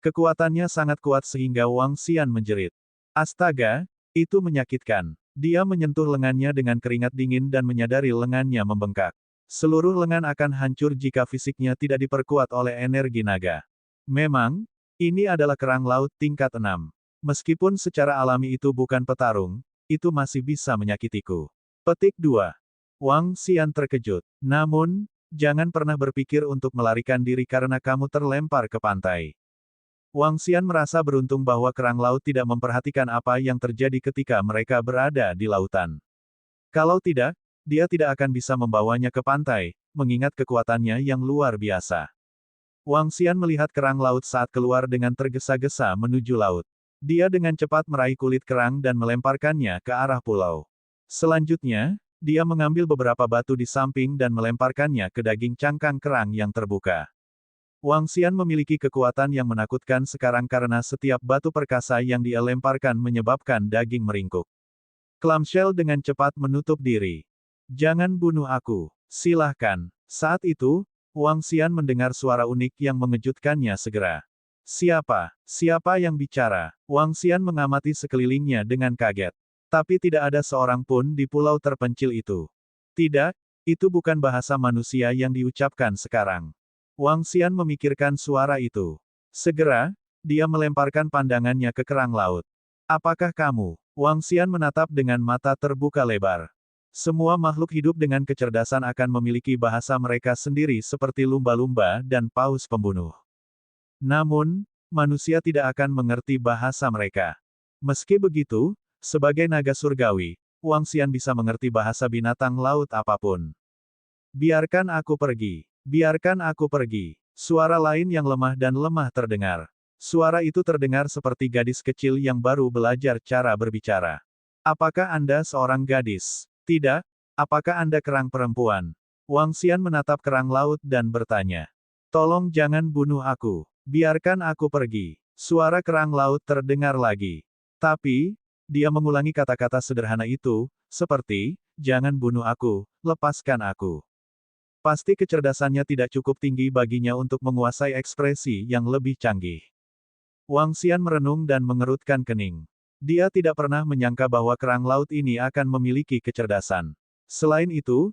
Kekuatannya sangat kuat sehingga Wang Xian menjerit. Astaga, itu menyakitkan. Dia menyentuh lengannya dengan keringat dingin dan menyadari lengannya membengkak. Seluruh lengan akan hancur jika fisiknya tidak diperkuat oleh energi naga. Memang, ini adalah kerang laut tingkat 6. Meskipun secara alami itu bukan petarung, itu masih bisa menyakitiku. Petik 2. Wang Xian terkejut. Namun, jangan pernah berpikir untuk melarikan diri karena kamu terlempar ke pantai. Wang Xian merasa beruntung bahwa kerang laut tidak memperhatikan apa yang terjadi ketika mereka berada di lautan. Kalau tidak, dia tidak akan bisa membawanya ke pantai, mengingat kekuatannya yang luar biasa. Wang Xian melihat kerang laut saat keluar dengan tergesa-gesa menuju laut. Dia dengan cepat meraih kulit kerang dan melemparkannya ke arah pulau. Selanjutnya, dia mengambil beberapa batu di samping dan melemparkannya ke daging cangkang kerang yang terbuka. Wang Xian memiliki kekuatan yang menakutkan sekarang karena setiap batu perkasa yang dia lemparkan menyebabkan daging meringkuk. Clamshell dengan cepat menutup diri. Jangan bunuh aku. Silahkan. Saat itu, Wang Xian mendengar suara unik yang mengejutkannya segera. Siapa? Siapa yang bicara? Wang Xian mengamati sekelilingnya dengan kaget. Tapi tidak ada seorang pun di pulau terpencil itu. Tidak, itu bukan bahasa manusia yang diucapkan sekarang. Wang Xian memikirkan suara itu. Segera, dia melemparkan pandangannya ke kerang laut. Apakah kamu? Wang Xian menatap dengan mata terbuka lebar. Semua makhluk hidup dengan kecerdasan akan memiliki bahasa mereka sendiri seperti lumba-lumba dan paus pembunuh. Namun, manusia tidak akan mengerti bahasa mereka. Meski begitu, sebagai naga surgawi, Wang Xian bisa mengerti bahasa binatang laut apapun. Biarkan aku pergi. Biarkan aku pergi. Suara lain yang lemah dan lemah terdengar. Suara itu terdengar seperti gadis kecil yang baru belajar cara berbicara. Apakah Anda seorang gadis? Tidak. Apakah Anda kerang perempuan? Wang Xian menatap kerang laut dan bertanya. Tolong jangan bunuh aku. Biarkan aku pergi. Suara kerang laut terdengar lagi. Tapi, dia mengulangi kata-kata sederhana itu, seperti, jangan bunuh aku, lepaskan aku. Pasti kecerdasannya tidak cukup tinggi baginya untuk menguasai ekspresi yang lebih canggih. Wang Xian merenung dan mengerutkan kening. Dia tidak pernah menyangka bahwa kerang laut ini akan memiliki kecerdasan. Selain itu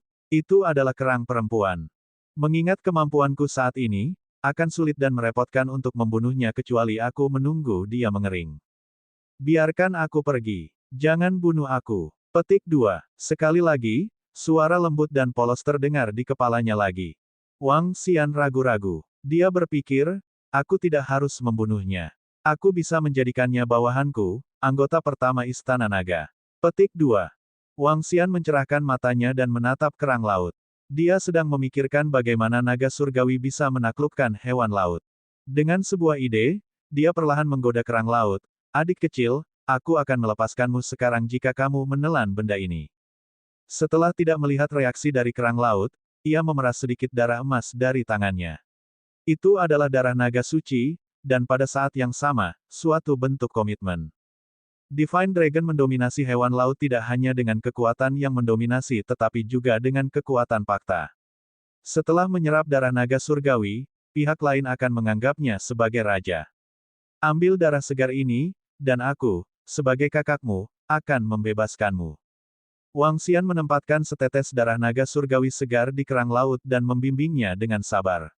adalah kerang perempuan. Mengingat kemampuanku saat ini, akan sulit dan merepotkan untuk membunuhnya kecuali aku menunggu dia mengering. Biarkan aku pergi. Jangan bunuh aku. Petik 2. Sekali lagi, suara lembut dan polos terdengar di kepalanya lagi. Wang Xian ragu-ragu. Dia berpikir, aku tidak harus membunuhnya. Aku bisa menjadikannya bawahanku, anggota pertama Istana Naga. Petik 2. Wang Xian mencerahkan matanya dan menatap kerang laut. Dia sedang memikirkan bagaimana naga surgawi bisa menaklukkan hewan laut. Dengan sebuah ide, dia perlahan menggoda kerang laut. Adik kecil, aku akan melepaskanmu sekarang jika kamu menelan benda ini. Setelah tidak melihat reaksi dari kerang laut, ia memeras sedikit darah emas dari tangannya. Itu adalah darah naga suci, dan pada saat yang sama, suatu bentuk komitmen. Divine Dragon mendominasi hewan laut tidak hanya dengan kekuatan yang mendominasi tetapi juga dengan kekuatan fakta. Setelah menyerap darah naga surgawi, pihak lain akan menganggapnya sebagai raja. Ambil darah segar ini, dan aku, sebagai kakakmu, akan membebaskanmu. Wang Xian menempatkan setetes darah naga surgawi segar di kerang laut dan membimbingnya dengan sabar.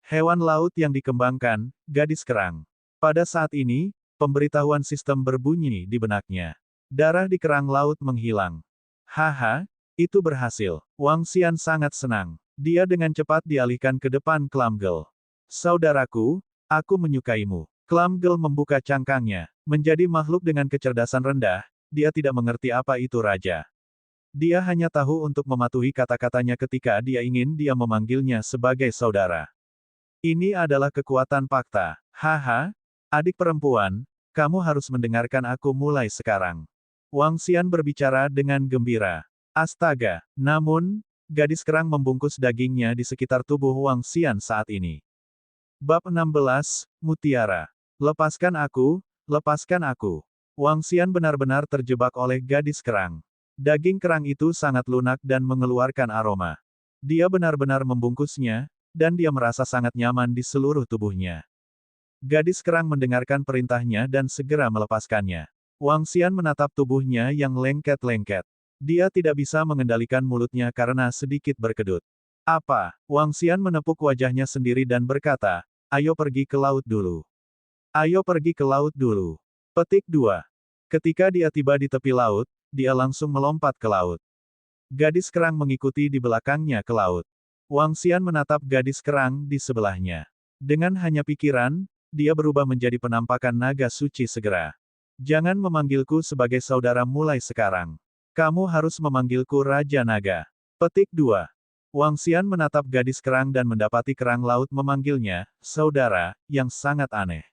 Hewan laut yang dikembangkan, gadis kerang. Pada saat ini, pemberitahuan sistem berbunyi di benaknya. Darah di kerang laut menghilang. Haha, itu berhasil. Wang Xian sangat senang. Dia dengan cepat dialihkan ke depan Clamgirl. Saudaraku, aku menyukaimu. Clamgirl membuka cangkangnya. Menjadi makhluk dengan kecerdasan rendah, dia tidak mengerti apa itu raja. Dia hanya tahu untuk mematuhi kata-katanya ketika dia ingin dia memanggilnya sebagai saudara. Ini adalah kekuatan fakta. Haha, adik perempuan, kamu harus mendengarkan aku mulai sekarang. Wang Xian berbicara dengan gembira. Astaga, namun, gadis kerang membungkus dagingnya di sekitar tubuh Wang Xian saat ini. Bab 16, Mutiara. Lepaskan aku, lepaskan aku. Wang Xian benar-benar terjebak oleh gadis kerang. Daging kerang itu sangat lunak dan mengeluarkan aroma. Dia benar-benar membungkusnya, dan dia merasa sangat nyaman di seluruh tubuhnya. Gadis kerang mendengarkan perintahnya dan segera melepaskannya. Wang Xian menatap tubuhnya yang lengket-lengket. Dia tidak bisa mengendalikan mulutnya karena sedikit berkedut. Apa? Wang Xian menepuk wajahnya sendiri dan berkata, ayo pergi ke laut dulu. Ayo pergi ke laut dulu. Petik 2. Ketika dia tiba di tepi laut, dia langsung melompat ke laut. Gadis kerang mengikuti di belakangnya ke laut. Wang Xian menatap gadis kerang di sebelahnya. Dengan hanya pikiran, dia berubah menjadi penampakan naga suci segera. Jangan memanggilku sebagai saudara mulai sekarang. Kamu harus memanggilku Raja Naga. Petik 2. Wang Xian menatap gadis kerang dan mendapati kerang laut memanggilnya, saudara, yang sangat aneh.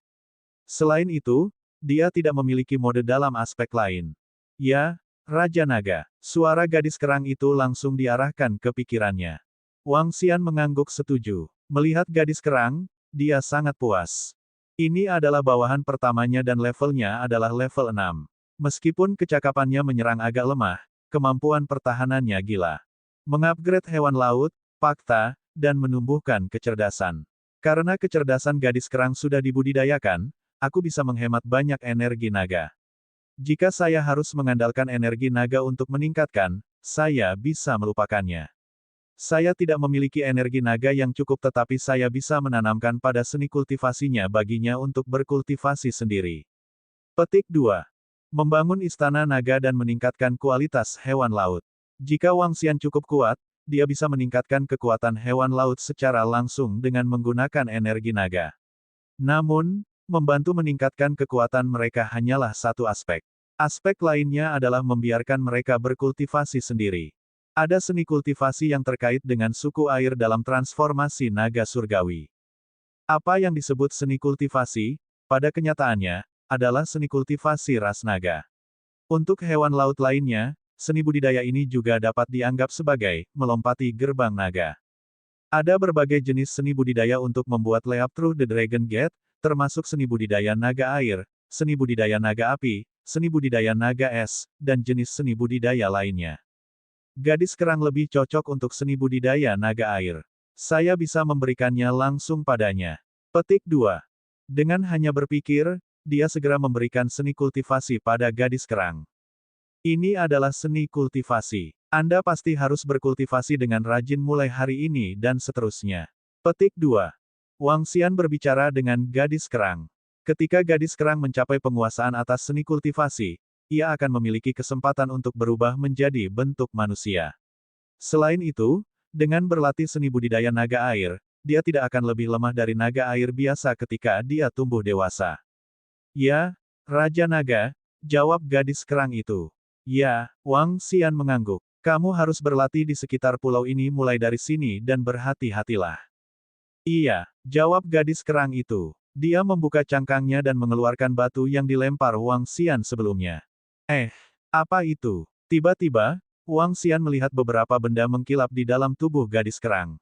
Selain itu, dia tidak memiliki mode dalam aspek lain. Ya, Raja Naga. Suara gadis kerang itu langsung diarahkan ke pikirannya. Wang Xian mengangguk setuju. Melihat gadis kerang, dia sangat puas. Ini adalah bawahan pertamanya dan levelnya adalah level 6. Meskipun kecakapannya menyerang agak lemah, kemampuan pertahanannya gila. Mengupgrade hewan laut, fakta, dan menumbuhkan kecerdasan. Karena kecerdasan gadis kerang sudah dibudidayakan, aku bisa menghemat banyak energi naga. Jika saya harus mengandalkan energi naga untuk meningkatkan, saya bisa melupakannya. Saya tidak memiliki energi naga yang cukup tetapi saya bisa menanamkan pada seni kultivasinya baginya untuk berkultivasi sendiri. Petik 2. Membangun istana naga dan meningkatkan kualitas hewan laut. Jika Wang Xian cukup kuat, dia bisa meningkatkan kekuatan hewan laut secara langsung dengan menggunakan energi naga. Namun, membantu meningkatkan kekuatan mereka hanyalah satu aspek. Aspek lainnya adalah membiarkan mereka berkultivasi sendiri. Ada seni kultivasi yang terkait dengan suku air dalam transformasi naga surgawi. Apa yang disebut seni kultivasi, pada kenyataannya, adalah seni kultivasi ras naga. Untuk hewan laut lainnya, seni budidaya ini juga dapat dianggap sebagai melompati gerbang naga. Ada berbagai jenis seni budidaya untuk membuat leap through the Dragon Gate, termasuk seni budidaya naga air, seni budidaya naga api, seni budidaya naga es, dan jenis seni budidaya lainnya. Gadis kerang lebih cocok untuk seni budidaya naga air. Saya bisa memberikannya langsung padanya. Petik 2. Dengan hanya berpikir, dia segera memberikan seni kultivasi pada gadis kerang. Ini adalah seni kultivasi. Anda pasti harus berkultivasi dengan rajin mulai hari ini dan seterusnya. Petik 2. Wang Xian berbicara dengan gadis kerang. Ketika gadis kerang mencapai penguasaan atas seni kultivasi, ia akan memiliki kesempatan untuk berubah menjadi bentuk manusia. Selain itu, dengan berlatih seni budidaya naga air, dia tidak akan lebih lemah dari naga air biasa ketika dia tumbuh dewasa. Ya, Raja Naga, jawab gadis kerang itu. Ya, Wang Xian mengangguk. Kamu harus berlatih di sekitar pulau ini mulai dari sini dan berhati-hatilah. Iya, jawab gadis kerang itu. Dia membuka cangkangnya dan mengeluarkan batu yang dilempar Wang Xian sebelumnya. Apa itu? Tiba-tiba, Wang Xian melihat beberapa benda mengkilap di dalam tubuh gadis kerang.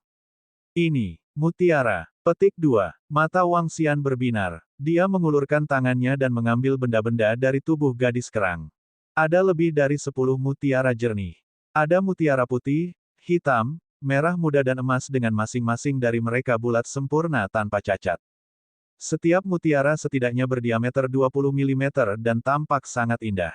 Ini, mutiara. Petik 2. Mata Wang Xian berbinar. Dia mengulurkan tangannya dan mengambil benda-benda dari tubuh gadis kerang. Ada lebih dari 10 mutiara jernih. Ada mutiara putih, hitam, merah muda dan emas dengan masing-masing dari mereka bulat sempurna tanpa cacat. Setiap mutiara setidaknya berdiameter 20 mm dan tampak sangat indah.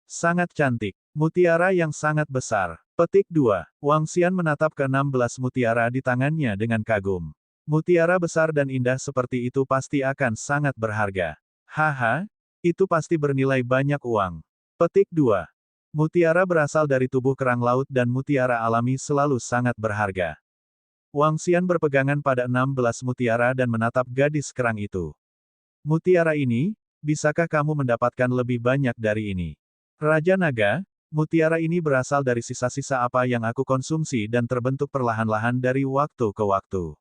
Sangat cantik. Mutiara yang sangat besar. Petik 2. Wang Xian menatap ke-16 mutiara di tangannya dengan kagum. Mutiara besar dan indah seperti itu pasti akan sangat berharga. Haha, itu pasti bernilai banyak uang. Petik 2. Mutiara berasal dari tubuh kerang laut dan mutiara alami selalu sangat berharga. Wang Xian berpegangan pada 16 mutiara dan menatap gadis kerang itu. Mutiara ini, bisakah kamu mendapatkan lebih banyak dari ini? Raja Naga, mutiara ini berasal dari sisa-sisa apa yang aku konsumsi dan terbentuk perlahan-lahan dari waktu ke waktu.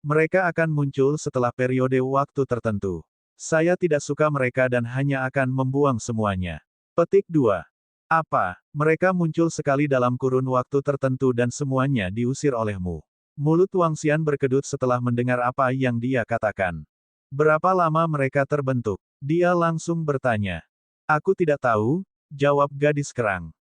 Mereka akan muncul setelah periode waktu tertentu. Saya tidak suka mereka dan hanya akan membuang semuanya. Petik 2. Apa? Mereka muncul sekali dalam kurun waktu tertentu dan semuanya diusir olehmu. Mulut Wang Xian berkedut setelah mendengar apa yang dia katakan. Berapa lama mereka terbentuk? Dia langsung bertanya. Aku tidak tahu, jawab gadis kerang.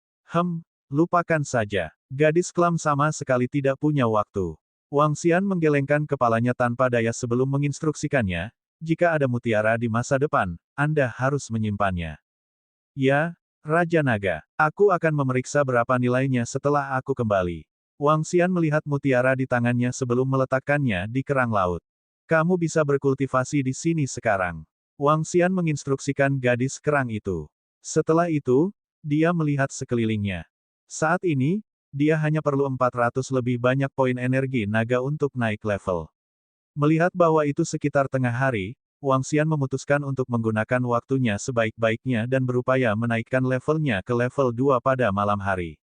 Lupakan saja. Gadis kelam sama sekali tidak punya waktu. Wang Xian menggelengkan kepalanya tanpa daya sebelum menginstruksikannya, jika ada mutiara di masa depan, Anda harus menyimpannya. Ya, Raja Naga, aku akan memeriksa berapa nilainya setelah aku kembali. Wang Xian melihat mutiara di tangannya sebelum meletakkannya di kerang laut. Kamu bisa berkultivasi di sini sekarang. Wang Xian menginstruksikan gadis kerang itu. Setelah itu, dia melihat sekelilingnya. Saat ini, dia hanya perlu 400 lebih banyak poin energi naga untuk naik level. Melihat bahwa itu sekitar tengah hari, Wang Xian memutuskan untuk menggunakan waktunya sebaik-baiknya dan berupaya menaikkan levelnya ke level 2 pada malam hari.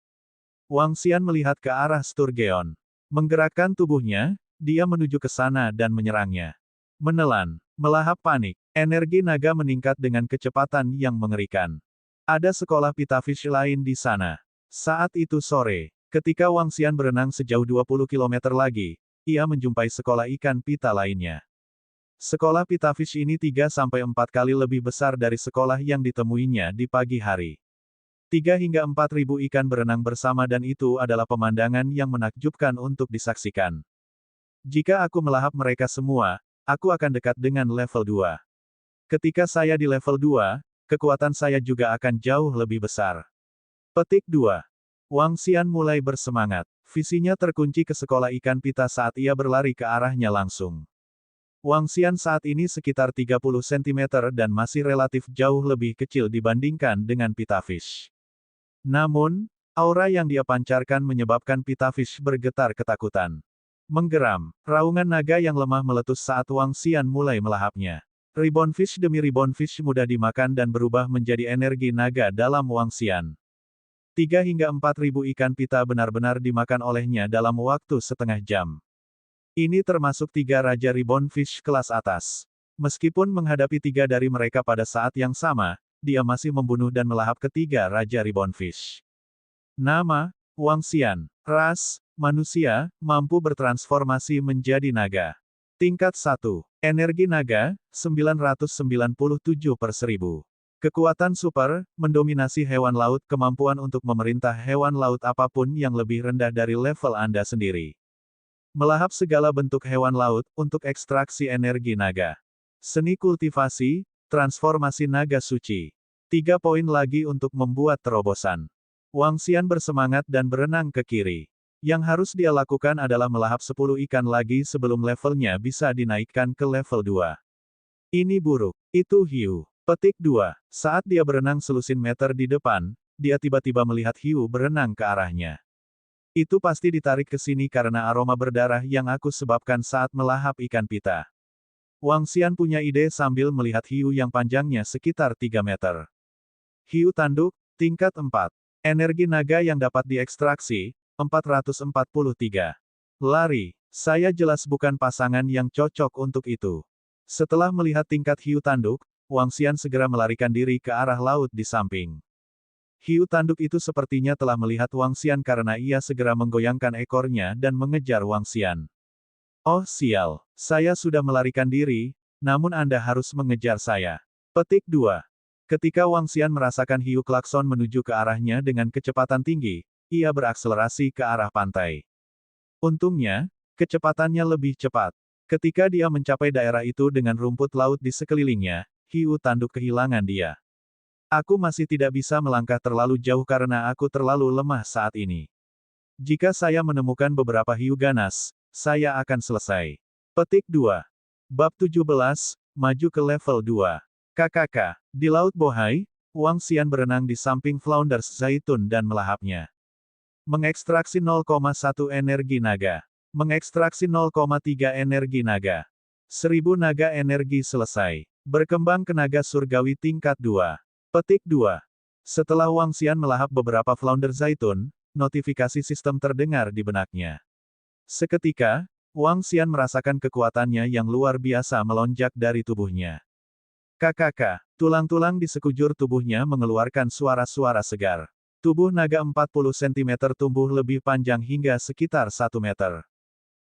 Wang Xian melihat ke arah Sturgeon. Menggerakkan tubuhnya, dia menuju ke sana dan menyerangnya. Menelan, melahap panik, energi naga meningkat dengan kecepatan yang mengerikan. Ada sekolah pitafish lain di sana. Saat itu sore, ketika Wang Xian berenang sejauh 20 kilometer lagi, ia menjumpai sekolah ikan pita lainnya. Sekolah pitafish ini 3-4 kali lebih besar dari sekolah yang ditemuinya di pagi hari. 3 hingga 4 ribu ikan berenang bersama dan itu adalah pemandangan yang menakjubkan untuk disaksikan. Jika aku melahap mereka semua, aku akan dekat dengan level 2. Ketika saya di level 2, kekuatan saya juga akan jauh lebih besar. Petik 2. Wang Xian mulai bersemangat. Visinya terkunci ke sekolah ikan pita saat ia berlari ke arahnya langsung. Wang Xian saat ini sekitar 30 cm dan masih relatif jauh lebih kecil dibandingkan dengan pitafish. Namun, aura yang dia pancarkan menyebabkan pitafish bergetar ketakutan. Menggeram, raungan naga yang lemah meletus saat Wang Xian mulai melahapnya. Ribbonfish demi ribbonfish mudah dimakan dan berubah menjadi energi naga dalam Wang Xian. 3 hingga 4 ribu ikan pita benar-benar dimakan olehnya dalam waktu setengah jam. Ini termasuk 3 raja ribbonfish kelas atas. Meskipun menghadapi 3 dari mereka pada saat yang sama, dia masih membunuh dan melahap ketiga raja ribbonfish. Nama, Wang Xian. Ras, manusia, mampu bertransformasi menjadi naga. Tingkat 1. Energi naga, 997/1000. Kekuatan super, mendominasi hewan laut, kemampuan untuk memerintah hewan laut apapun yang lebih rendah dari level Anda sendiri. Melahap segala bentuk hewan laut, untuk ekstraksi energi naga. Seni kultivasi, transformasi naga suci. 3 poin lagi untuk membuat terobosan. Wang Xian bersemangat dan berenang ke kiri. Yang harus dia lakukan adalah melahap 10 ikan lagi sebelum levelnya bisa dinaikkan ke level 2. Ini buruk. Itu hiu. Petik 2. Saat dia berenang selusin meter di depan, dia tiba-tiba melihat hiu berenang ke arahnya. Itu pasti ditarik ke sini karena aroma berdarah yang aku sebabkan saat melahap ikan pita. Wang Xian punya ide sambil melihat hiu yang panjangnya sekitar 3 meter. Hiu tanduk, tingkat 4. Energi naga yang dapat diekstraksi, 443. Lari, saya jelas bukan pasangan yang cocok untuk itu. Setelah melihat tingkat hiu tanduk, Wang Xian segera melarikan diri ke arah laut di samping. Hiu tanduk itu sepertinya telah melihat Wang Xian karena ia segera menggoyangkan ekornya dan mengejar Wang Xian. Oh sial, saya sudah melarikan diri, namun Anda harus mengejar saya. Petik 2. Ketika Wang Xian merasakan hiu klakson menuju ke arahnya dengan kecepatan tinggi, ia berakselerasi ke arah pantai. Untungnya, kecepatannya lebih cepat. Ketika dia mencapai daerah itu dengan rumput laut di sekelilingnya, hiu tanduk kehilangan dia. Aku masih tidak bisa melangkah terlalu jauh karena aku terlalu lemah saat ini. Jika saya menemukan beberapa hiu ganas, saya akan selesai. Petik 2. Bab 17, maju ke level 2. KKK, di Laut Bohai, Wang Xian berenang di samping flounders zaitun dan melahapnya. Mengekstraksi 0,1 energi naga. Mengekstraksi 0,3 energi naga. 1000 naga energi selesai. Berkembang ke naga surgawi tingkat 2. Petik 2. Setelah Wang Xian melahap beberapa flounder zaitun, notifikasi sistem terdengar di benaknya. Seketika, Wang Xian merasakan kekuatannya yang luar biasa melonjak dari tubuhnya. KKK, tulang-tulang di sekujur tubuhnya mengeluarkan suara-suara segar. Tubuh naga 40 cm tumbuh lebih panjang hingga sekitar 1 meter.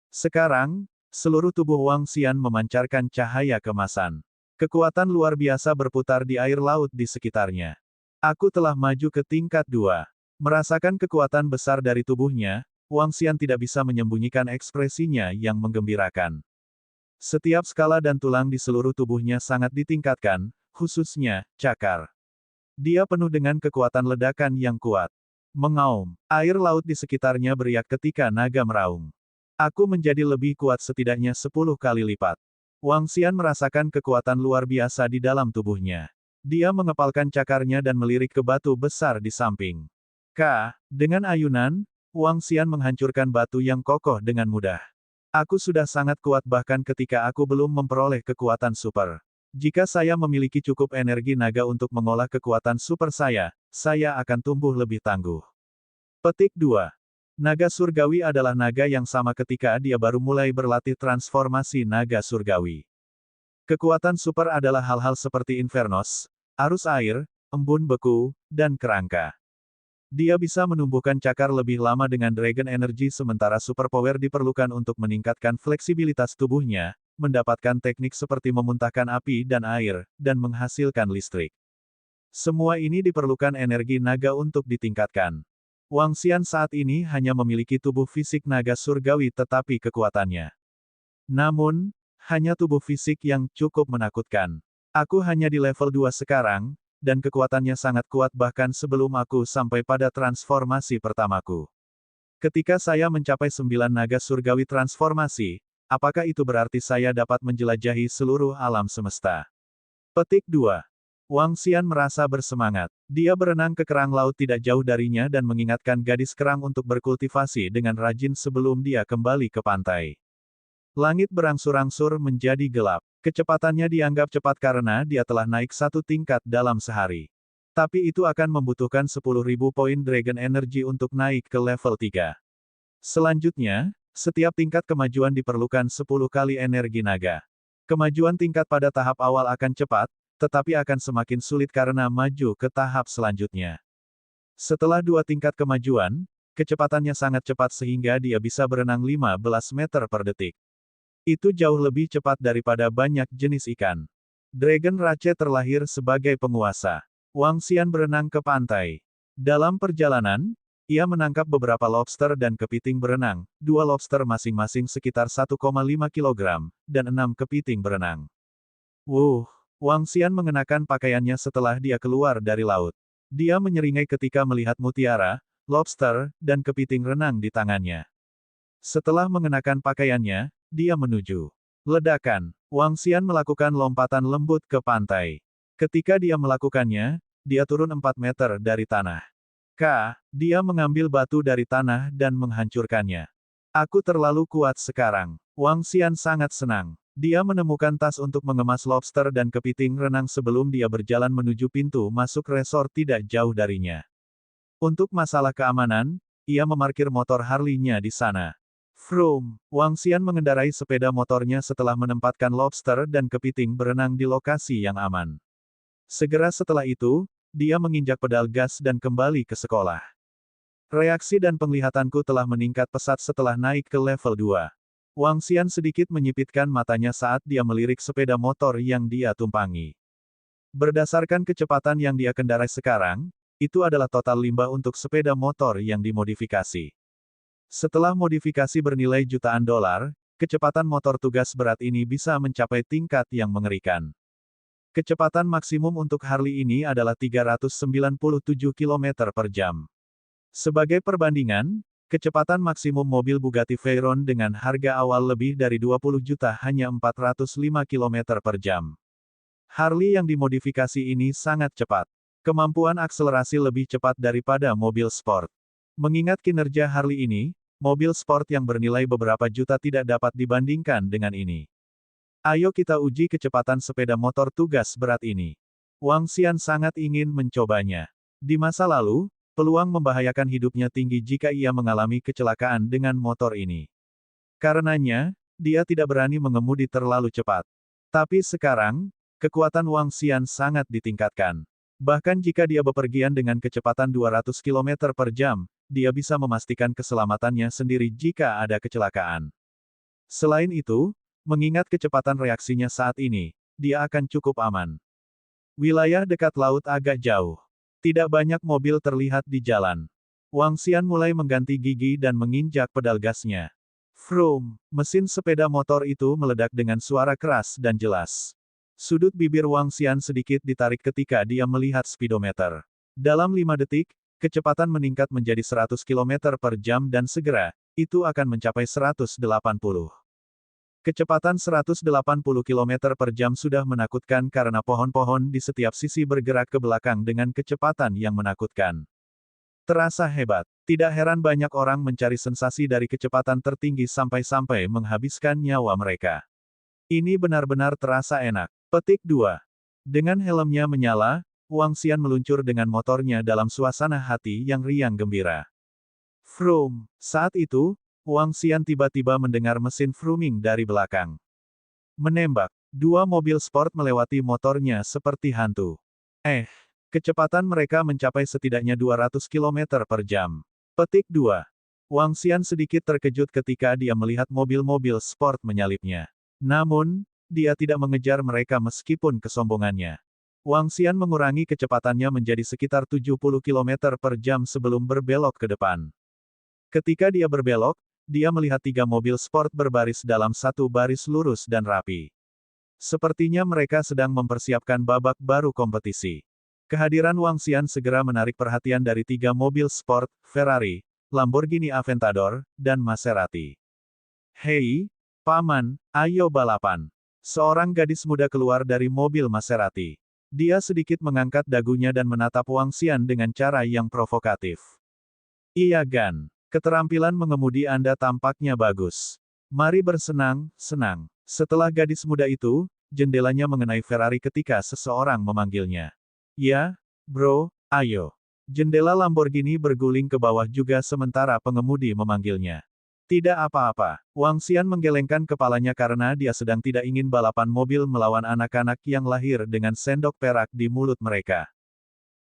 Sekarang, seluruh tubuh Wang Xian memancarkan cahaya kemasan. Kekuatan luar biasa berputar di air laut di sekitarnya. Aku telah maju ke tingkat 2. Merasakan kekuatan besar dari tubuhnya, Wang Xian tidak bisa menyembunyikan ekspresinya yang menggembirakan. Setiap skala dan tulang di seluruh tubuhnya sangat ditingkatkan, khususnya cakar. Dia penuh dengan kekuatan ledakan yang kuat. Mengaum, air laut di sekitarnya beriak ketika naga meraung. Aku menjadi lebih kuat setidaknya 10 kali lipat. Wang Xian merasakan kekuatan luar biasa di dalam tubuhnya. Dia mengepalkan cakarnya dan melirik ke batu besar di samping. Dengan ayunan, Wang Xian menghancurkan batu yang kokoh dengan mudah. Aku sudah sangat kuat bahkan ketika aku belum memperoleh kekuatan super. Jika saya memiliki cukup energi naga untuk mengolah kekuatan super saya akan tumbuh lebih tangguh. Petik 2. Naga surgawi adalah naga yang sama ketika dia baru mulai berlatih transformasi naga surgawi. Kekuatan super adalah hal-hal seperti Infernos, arus air, embun beku, dan kerangka. Dia bisa menumbuhkan cakar lebih lama dengan Dragon Energy sementara superpower diperlukan untuk meningkatkan fleksibilitas tubuhnya, mendapatkan teknik seperti memuntahkan api dan air, dan menghasilkan listrik. Semua ini diperlukan energi naga untuk ditingkatkan. Wang Xian saat ini hanya memiliki tubuh fisik naga surgawi tetapi kekuatannya. Namun, hanya tubuh fisik yang cukup menakutkan. Aku hanya di level 2 sekarang, dan kekuatannya sangat kuat bahkan sebelum aku sampai pada transformasi pertamaku. Ketika saya mencapai 9 naga surgawi transformasi, apakah itu berarti saya dapat menjelajahi seluruh alam semesta? Petik 2. Wang Xian merasa bersemangat. Dia berenang ke kerang laut tidak jauh darinya dan mengingatkan gadis kerang untuk berkultivasi dengan rajin sebelum dia kembali ke pantai. Langit berangsur-angsur menjadi gelap. Kecepatannya dianggap cepat karena dia telah naik 1 tingkat dalam sehari. Tapi itu akan membutuhkan 10.000 poin Dragon Energy untuk naik ke level 3. Selanjutnya, setiap tingkat kemajuan diperlukan 10 kali energi naga. Kemajuan tingkat pada tahap awal akan cepat, tetapi akan semakin sulit karena maju ke tahap selanjutnya. Setelah 2 tingkat kemajuan, kecepatannya sangat cepat sehingga dia bisa berenang 15 meter per detik. Itu jauh lebih cepat daripada banyak jenis ikan. Dragon Rache terlahir sebagai penguasa. Wang Xian berenang ke pantai. Dalam perjalanan, ia menangkap beberapa lobster dan kepiting berenang, 2 lobster masing-masing sekitar 1,5 kg, dan 6 kepiting berenang. Wang Xian mengenakan pakaiannya setelah dia keluar dari laut. Dia menyeringai ketika melihat mutiara, lobster, dan kepiting renang di tangannya. Setelah mengenakan pakaiannya, dia menuju ledakan. Wang Xian melakukan lompatan lembut ke pantai. Ketika dia melakukannya, dia turun 4 meter dari tanah. Dia mengambil batu dari tanah dan menghancurkannya. Aku terlalu kuat sekarang. Wang Xian sangat senang. Dia menemukan tas untuk mengemas lobster dan kepiting renang sebelum dia berjalan menuju pintu masuk resort tidak jauh darinya. Untuk masalah keamanan, ia memarkir motor Harley-nya di sana. Wang Xian mengendarai sepeda motornya setelah menempatkan lobster dan kepiting berenang di lokasi yang aman. Segera setelah itu, dia menginjak pedal gas dan kembali ke sekolah. Reaksi dan penglihatanku telah meningkat pesat setelah naik ke level 2. Wang Xian sedikit menyipitkan matanya saat dia melirik sepeda motor yang dia tumpangi. Berdasarkan kecepatan yang dia kendarai sekarang, itu adalah total limbah untuk sepeda motor yang dimodifikasi. Setelah modifikasi bernilai jutaan dolar, kecepatan motor tugas berat ini bisa mencapai tingkat yang mengerikan. Kecepatan maksimum untuk Harley ini adalah 397 km per jam. Sebagai perbandingan, kecepatan maksimum mobil Bugatti Veyron dengan harga awal lebih dari 20 juta hanya 405 km per jam. Harley yang dimodifikasi ini sangat cepat. Kemampuan akselerasi lebih cepat daripada mobil sport. Mengingat kinerja Harley ini, mobil sport yang bernilai beberapa juta tidak dapat dibandingkan dengan ini. Ayo kita uji kecepatan sepeda motor tugas berat ini. Wang Xian sangat ingin mencobanya. Di masa lalu, peluang membahayakan hidupnya tinggi jika ia mengalami kecelakaan dengan motor ini. Karenanya, dia tidak berani mengemudi terlalu cepat. Tapi sekarang, kekuatan Wang Xian sangat ditingkatkan. Bahkan jika dia bepergian dengan kecepatan 200 km per jam, dia bisa memastikan keselamatannya sendiri jika ada kecelakaan. Selain itu, mengingat kecepatan reaksinya saat ini, dia akan cukup aman. Wilayah dekat laut agak jauh. Tidak banyak mobil terlihat di jalan. Wang Xian mulai mengganti gigi dan menginjak pedal gasnya. Mesin sepeda motor itu meledak dengan suara keras dan jelas. Sudut bibir Wang Xian sedikit ditarik ketika dia melihat speedometer. Dalam 5 detik, kecepatan meningkat menjadi 100 km per jam dan segera, itu akan mencapai 180. Kecepatan 180 km per jam sudah menakutkan karena pohon-pohon di setiap sisi bergerak ke belakang dengan kecepatan yang menakutkan. Terasa hebat. Tidak heran banyak orang mencari sensasi dari kecepatan tertinggi sampai-sampai menghabiskan nyawa mereka. Ini benar-benar terasa enak. Petik 2. Dengan helmnya menyala, Wang Xian meluncur dengan motornya dalam suasana hati yang riang gembira. Vroom. Saat itu, Wang Xian tiba-tiba mendengar mesin vrooming dari belakang. Menembak. Dua mobil sport melewati motornya seperti hantu. Kecepatan mereka mencapai setidaknya 200 km per jam. Petik 2. Wang Xian sedikit terkejut ketika dia melihat mobil-mobil sport menyalipnya. Namun, dia tidak mengejar mereka meskipun kesombongannya. Wang Xian mengurangi kecepatannya menjadi sekitar 70 km per jam sebelum berbelok ke depan. Ketika dia berbelok, dia melihat tiga mobil sport berbaris dalam satu baris lurus dan rapi. Sepertinya mereka sedang mempersiapkan babak baru kompetisi. Kehadiran Wang Xian segera menarik perhatian dari tiga mobil sport, Ferrari, Lamborghini Aventador, dan Maserati. Hei, Paman, ayo balapan. Seorang gadis muda keluar dari mobil Maserati. Dia sedikit mengangkat dagunya dan menatap Wang Xian dengan cara yang provokatif. Iya Gan, keterampilan mengemudi Anda tampaknya bagus. Mari bersenang-senang. Setelah gadis muda itu, jendelanya mengenai Ferrari ketika seseorang memanggilnya. Ya, bro, ayo. Jendela Lamborghini berguling ke bawah juga sementara pengemudi memanggilnya. Tidak apa-apa. Wang Xian menggelengkan kepalanya karena dia sedang tidak ingin balapan mobil melawan anak-anak yang lahir dengan sendok perak di mulut mereka.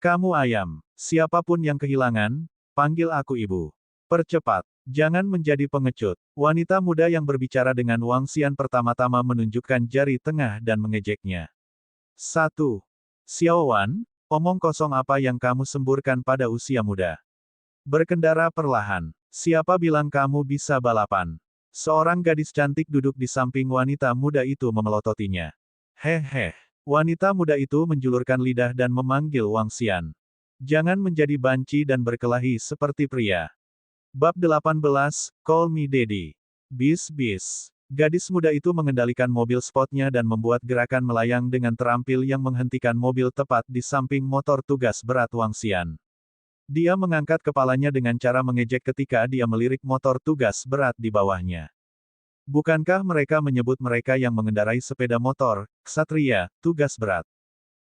Kamu ayam. Siapapun yang kehilangan, panggil aku ibu. Percepat. Jangan menjadi pengecut. Wanita muda yang berbicara dengan Wang Xian pertama-tama menunjukkan jari tengah dan mengejeknya. 1. Xiao Wan, omong kosong apa yang kamu semburkan pada usia muda. Berkendara perlahan. Siapa bilang kamu bisa balapan? Seorang gadis cantik duduk di samping wanita muda itu memelototinya. Hehe. Wanita muda itu menjulurkan lidah dan memanggil Wang Xian. Jangan menjadi banci dan berkelahi seperti pria. Bab 18, Call Me Daddy. Bis. Gadis muda itu mengendalikan mobil spotnya dan membuat gerakan melayang dengan terampil yang menghentikan mobil tepat di samping motor tugas berat Wang Xian. Dia mengangkat kepalanya dengan cara mengejek ketika dia melirik motor tugas berat di bawahnya. Bukankah mereka menyebut mereka yang mengendarai sepeda motor, ksatria, tugas berat?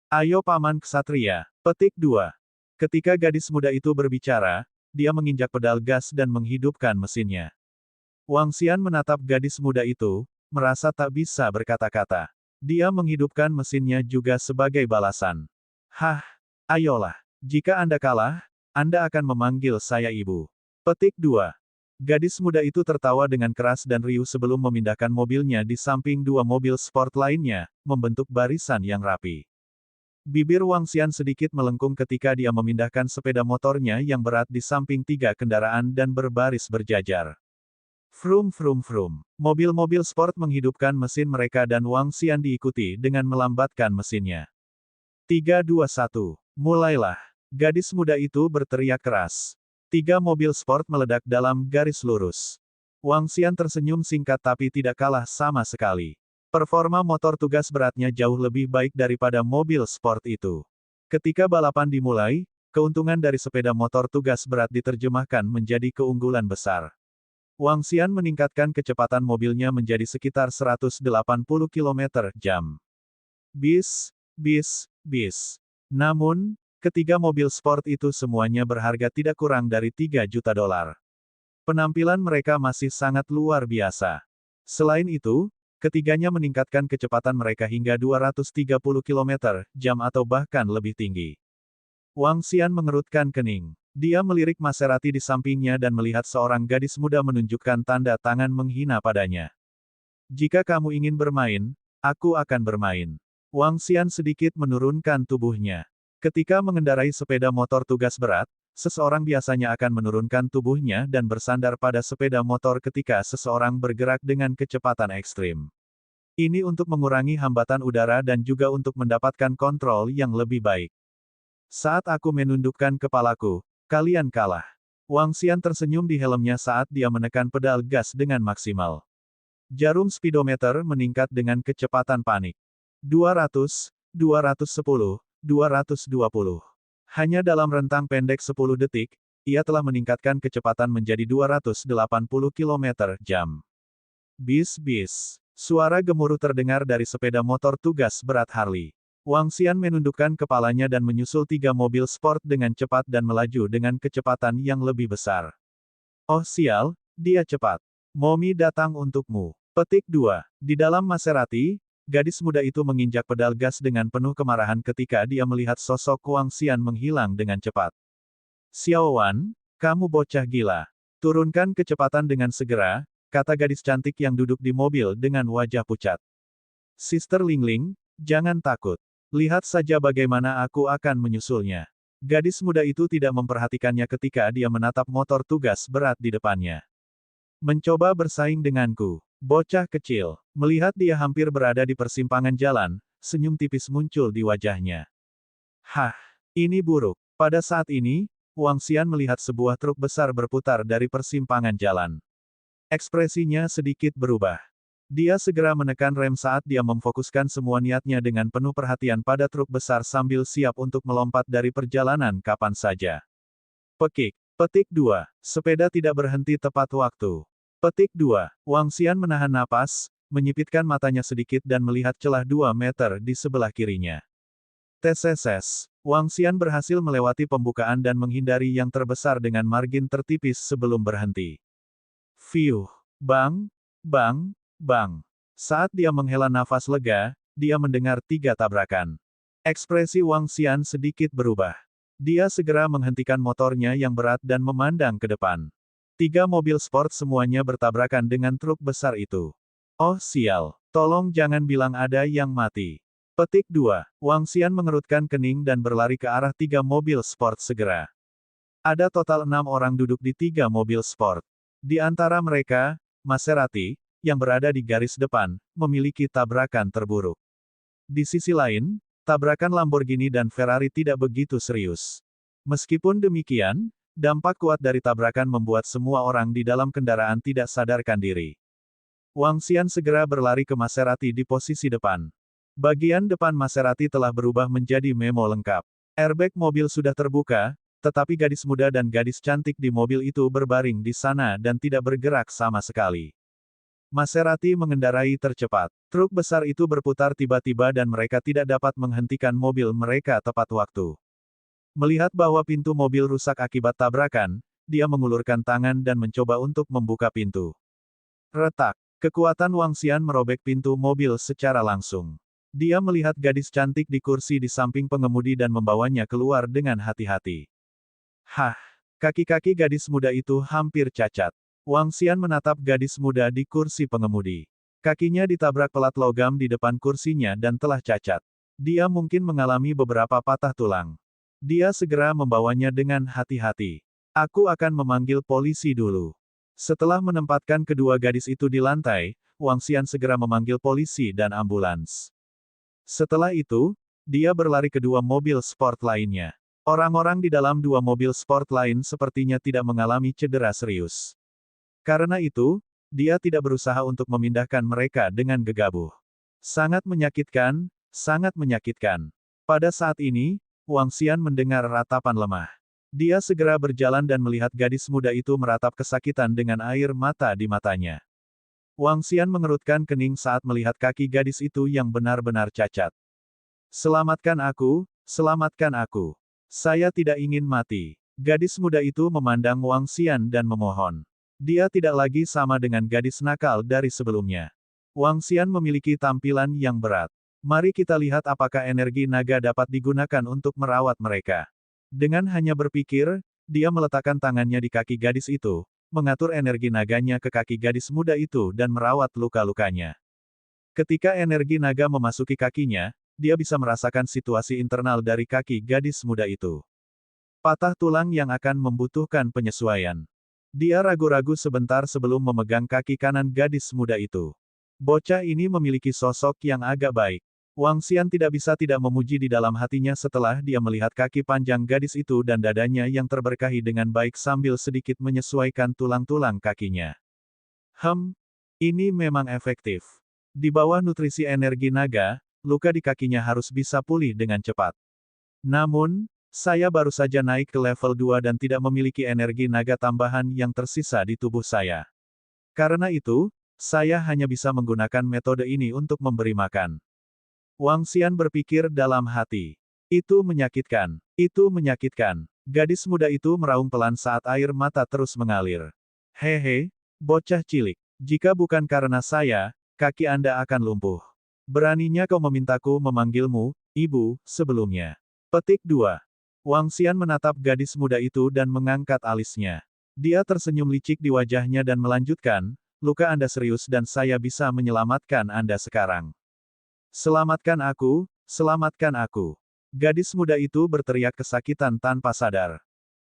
Ayo paman ksatria. Petik 2. Ketika gadis muda itu berbicara, dia menginjak pedal gas dan menghidupkan mesinnya. Wang Xian menatap gadis muda itu, merasa tak bisa berkata-kata. Dia menghidupkan mesinnya juga sebagai balasan. Hah, ayolah. Jika Anda kalah, Anda akan memanggil saya ibu. Petik 2. Gadis muda itu tertawa dengan keras dan riuh sebelum memindahkan mobilnya di samping dua mobil sport lainnya, membentuk barisan yang rapi. Bibir Wang Xian sedikit melengkung ketika dia memindahkan sepeda motornya yang berat di samping tiga kendaraan dan berbaris berjajar. Vroom. Mobil-mobil sport menghidupkan mesin mereka dan Wang Xian diikuti dengan melambatkan mesinnya. 3, 2, 1. Mulailah. Gadis muda itu berteriak keras. Tiga mobil sport meledak dalam garis lurus. Wang Xian tersenyum singkat tapi tidak kalah sama sekali. Performa motor tugas beratnya jauh lebih baik daripada mobil sport itu. Ketika balapan dimulai, keuntungan dari sepeda motor tugas berat diterjemahkan menjadi keunggulan besar. Wang Xian meningkatkan kecepatan mobilnya menjadi sekitar 180 km/jam. Bis. Namun, ketiga mobil sport itu semuanya berharga tidak kurang dari 3 juta dolar. Penampilan mereka masih sangat luar biasa. Selain itu, ketiganya meningkatkan kecepatan mereka hingga 230 km/jam atau bahkan lebih tinggi. Wang Xian mengerutkan kening. Dia melirik Maserati di sampingnya dan melihat seorang gadis muda menunjukkan tanda tangan menghina padanya. Jika kamu ingin bermain, aku akan bermain. Wang Xian sedikit menurunkan tubuhnya. Ketika mengendarai sepeda motor tugas berat, seseorang biasanya akan menurunkan tubuhnya dan bersandar pada sepeda motor ketika seseorang bergerak dengan kecepatan ekstrim. Ini untuk mengurangi hambatan udara dan juga untuk mendapatkan kontrol yang lebih baik. Saat aku menundukkan kepalaku, kalian kalah. Wang Xian tersenyum di helmnya saat dia menekan pedal gas dengan maksimal. Jarum speedometer meningkat dengan kecepatan panik. 200, 210, 220. Hanya dalam rentang pendek 10 detik, ia telah meningkatkan kecepatan menjadi 280 km/jam. Bis. Suara gemuruh terdengar dari sepeda motor tugas berat Harley. Wang Xian menundukkan kepalanya dan menyusul tiga mobil sport dengan cepat dan melaju dengan kecepatan yang lebih besar. Oh sial, dia cepat. Momi datang untukmu. Petik 2. Di dalam Maserati, gadis muda itu menginjak pedal gas dengan penuh kemarahan ketika dia melihat sosok Wang Xian menghilang dengan cepat. Xiao Wan, kamu bocah gila. Turunkan kecepatan dengan segera, kata gadis cantik yang duduk di mobil dengan wajah pucat. Sister Lingling, jangan takut. Lihat saja bagaimana aku akan menyusulnya. Gadis muda itu tidak memperhatikannya ketika dia menatap motor tugas berat di depannya. Mencoba bersaing denganku. Bocah kecil. Melihat dia hampir berada di persimpangan jalan, senyum tipis muncul di wajahnya. Hah, ini buruk. Pada saat ini, Wang Xian melihat sebuah truk besar berputar dari persimpangan jalan. Ekspresinya sedikit berubah. Dia segera menekan rem saat dia memfokuskan semua niatnya dengan penuh perhatian pada truk besar sambil siap untuk melompat dari perjalanan kapan saja. Pekik. Petik 2. Sepeda tidak berhenti tepat waktu. Petik 2. Wang Xian menahan napas, menyipitkan matanya sedikit dan melihat celah 2 meter di sebelah kirinya. Teseses. Wang Xian berhasil melewati pembukaan dan menghindari yang terbesar dengan margin tertipis sebelum berhenti. Fiuh. Bang, bang, bang. Saat dia menghela nafas lega, dia mendengar 3 tabrakan. Ekspresi Wang Xian sedikit berubah. Dia segera menghentikan motornya yang berat dan memandang ke depan. 3 mobil sport semuanya bertabrakan dengan truk besar itu. Oh sial, tolong jangan bilang ada yang mati. Petik 2. Wang Xian mengerutkan kening dan berlari ke arah 3 mobil sport segera. Ada total 6 orang duduk di 3 mobil sport. Di antara mereka, Maserati, yang berada di garis depan, memiliki tabrakan terburuk. Di sisi lain, tabrakan Lamborghini dan Ferrari tidak begitu serius. Meskipun demikian, dampak kuat dari tabrakan membuat semua orang di dalam kendaraan tidak sadarkan diri. Wang Xian segera berlari ke Maserati di posisi depan. Bagian depan Maserati telah berubah menjadi memo lengkap. Airbag mobil sudah terbuka, tetapi gadis muda dan gadis cantik di mobil itu berbaring di sana dan tidak bergerak sama sekali. Maserati mengendarai tercepat. Truk besar itu berputar tiba-tiba dan mereka tidak dapat menghentikan mobil mereka tepat waktu. Melihat bahwa pintu mobil rusak akibat tabrakan, dia mengulurkan tangan dan mencoba untuk membuka pintu. Retak. Kekuatan Wang Xian merobek pintu mobil secara langsung. Dia melihat gadis cantik di kursi di samping pengemudi dan membawanya keluar dengan hati-hati. Hah! Kaki-kaki gadis muda itu hampir cacat. Wang Xian menatap gadis muda di kursi pengemudi. Kakinya ditabrak pelat logam di depan kursinya dan telah cacat. Dia mungkin mengalami beberapa patah tulang. Dia segera membawanya dengan hati-hati. Aku akan memanggil polisi dulu. Setelah menempatkan kedua gadis itu di lantai, Wang Xian segera memanggil polisi dan ambulans. Setelah itu, dia berlari ke 2 mobil sport lainnya. Orang-orang di dalam 2 mobil sport lain sepertinya tidak mengalami cedera serius. Karena itu, dia tidak berusaha untuk memindahkan mereka dengan gegabah. Sangat menyakitkan, sangat menyakitkan. Pada saat ini, Wang Xian mendengar ratapan lemah. Dia segera berjalan dan melihat gadis muda itu meratap kesakitan dengan air mata di matanya. Wang Xian mengerutkan kening saat melihat kaki gadis itu yang benar-benar cacat. Selamatkan aku, selamatkan aku. Saya tidak ingin mati. Gadis muda itu memandang Wang Xian dan memohon. Dia tidak lagi sama dengan gadis nakal dari sebelumnya. Wang Xian memiliki tampilan yang berat. Mari kita lihat apakah energi naga dapat digunakan untuk merawat mereka. Dengan hanya berpikir, dia meletakkan tangannya di kaki gadis itu, mengatur energi naganya ke kaki gadis muda itu dan merawat luka-lukanya. Ketika energi naga memasuki kakinya, dia bisa merasakan situasi internal dari kaki gadis muda itu. Patah tulang yang akan membutuhkan penyesuaian. Dia ragu-ragu sebentar sebelum memegang kaki kanan gadis muda itu. Bocah ini memiliki sosok yang agak baik. Wang Xian tidak bisa tidak memuji di dalam hatinya setelah dia melihat kaki panjang gadis itu dan dadanya yang terberkahi dengan baik sambil sedikit menyesuaikan tulang-tulang kakinya. Ini memang efektif. Di bawah nutrisi energi naga, luka di kakinya harus bisa pulih dengan cepat. Namun, saya baru saja naik ke level 2 dan tidak memiliki energi naga tambahan yang tersisa di tubuh saya. Karena itu, saya hanya bisa menggunakan metode ini untuk memberi makan. Wang Xian berpikir dalam hati. Itu menyakitkan. Itu menyakitkan. Gadis muda itu meraung pelan saat air mata terus mengalir. Hehe, bocah cilik. Jika bukan karena saya, kaki Anda akan lumpuh. Beraninya kau memintaku memanggilmu, Ibu, sebelumnya. Petik 2. Wang Xian menatap gadis muda itu dan mengangkat alisnya. Dia tersenyum licik di wajahnya dan melanjutkan, luka Anda serius dan saya bisa menyelamatkan Anda sekarang. Selamatkan aku, selamatkan aku. Gadis muda itu berteriak kesakitan tanpa sadar.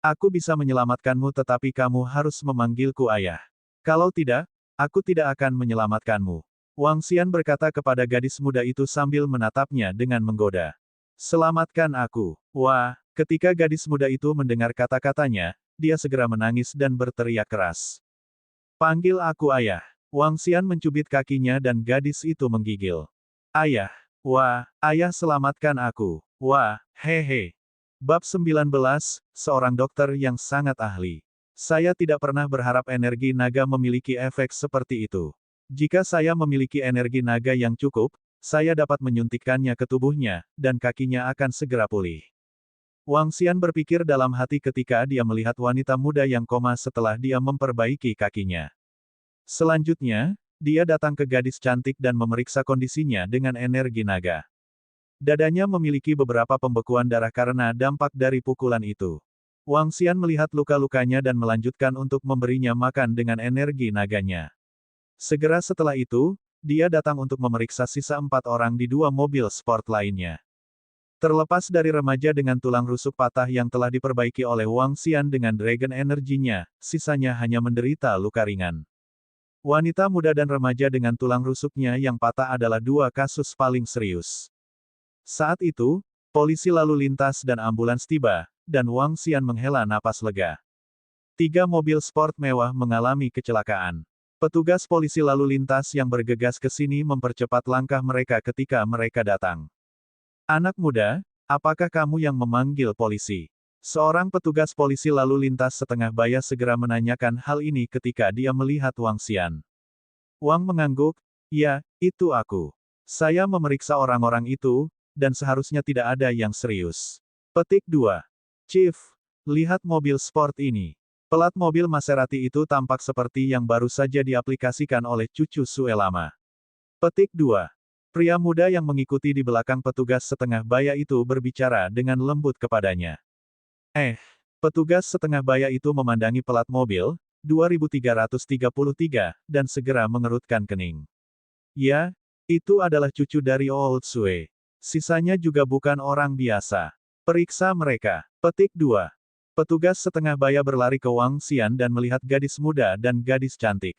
Aku bisa menyelamatkanmu tetapi kamu harus memanggilku ayah. Kalau tidak, aku tidak akan menyelamatkanmu. Wang Xian berkata kepada gadis muda itu sambil menatapnya dengan menggoda. Selamatkan aku. Wah, ketika gadis muda itu mendengar kata-katanya, dia segera menangis dan berteriak keras. Panggil aku ayah. Wang Xian mencubit kakinya dan gadis itu menggigil. Ayah. Wah, ayah selamatkan aku. Wah, hehe. Bab 19, seorang dokter yang sangat ahli. Saya tidak pernah berharap energi naga memiliki efek seperti itu. Jika saya memiliki energi naga yang cukup, saya dapat menyuntikkannya ke tubuhnya, dan kakinya akan segera pulih. Wang Xian berpikir dalam hati ketika dia melihat wanita muda yang koma setelah dia memperbaiki kakinya. Selanjutnya, dia datang ke gadis cantik dan memeriksa kondisinya dengan energi naga. Dadanya memiliki beberapa pembekuan darah karena dampak dari pukulan itu. Wang Xian melihat luka-lukanya dan melanjutkan untuk memberinya makan dengan energi naganya. Segera setelah itu, dia datang untuk memeriksa sisa 4 orang di 2 mobil sport lainnya. Terlepas dari remaja dengan tulang rusuk patah yang telah diperbaiki oleh Wang Xian dengan Dragon Energy-nya, sisanya hanya menderita luka ringan. Wanita muda dan remaja dengan tulang rusuknya yang patah adalah 2 kasus paling serius. Saat itu, polisi lalu lintas dan ambulans tiba, dan Wang Xian menghela napas lega. 3 mobil sport mewah mengalami kecelakaan. Petugas polisi lalu lintas yang bergegas ke sini mempercepat langkah mereka ketika mereka datang. Anak muda, apakah kamu yang memanggil polisi? Seorang petugas polisi lalu lintas setengah baya segera menanyakan hal ini ketika dia melihat Wang Xian. Wang mengangguk, ya, itu aku. Saya memeriksa orang-orang itu, dan seharusnya tidak ada yang serius. Petik 2. Chief, lihat mobil sport ini. Pelat mobil Maserati itu tampak seperti yang baru saja diaplikasikan oleh cucu Sue lama. Petik 2. Pria muda yang mengikuti di belakang petugas setengah baya itu berbicara dengan lembut kepadanya. Petugas setengah baya itu memandangi pelat mobil, 2333, dan segera mengerutkan kening. Ya, itu adalah cucu dari Old Sue. Sisanya juga bukan orang biasa. Periksa mereka. Petik 2. Petugas setengah baya berlari ke Wang Xian dan melihat gadis muda dan gadis cantik.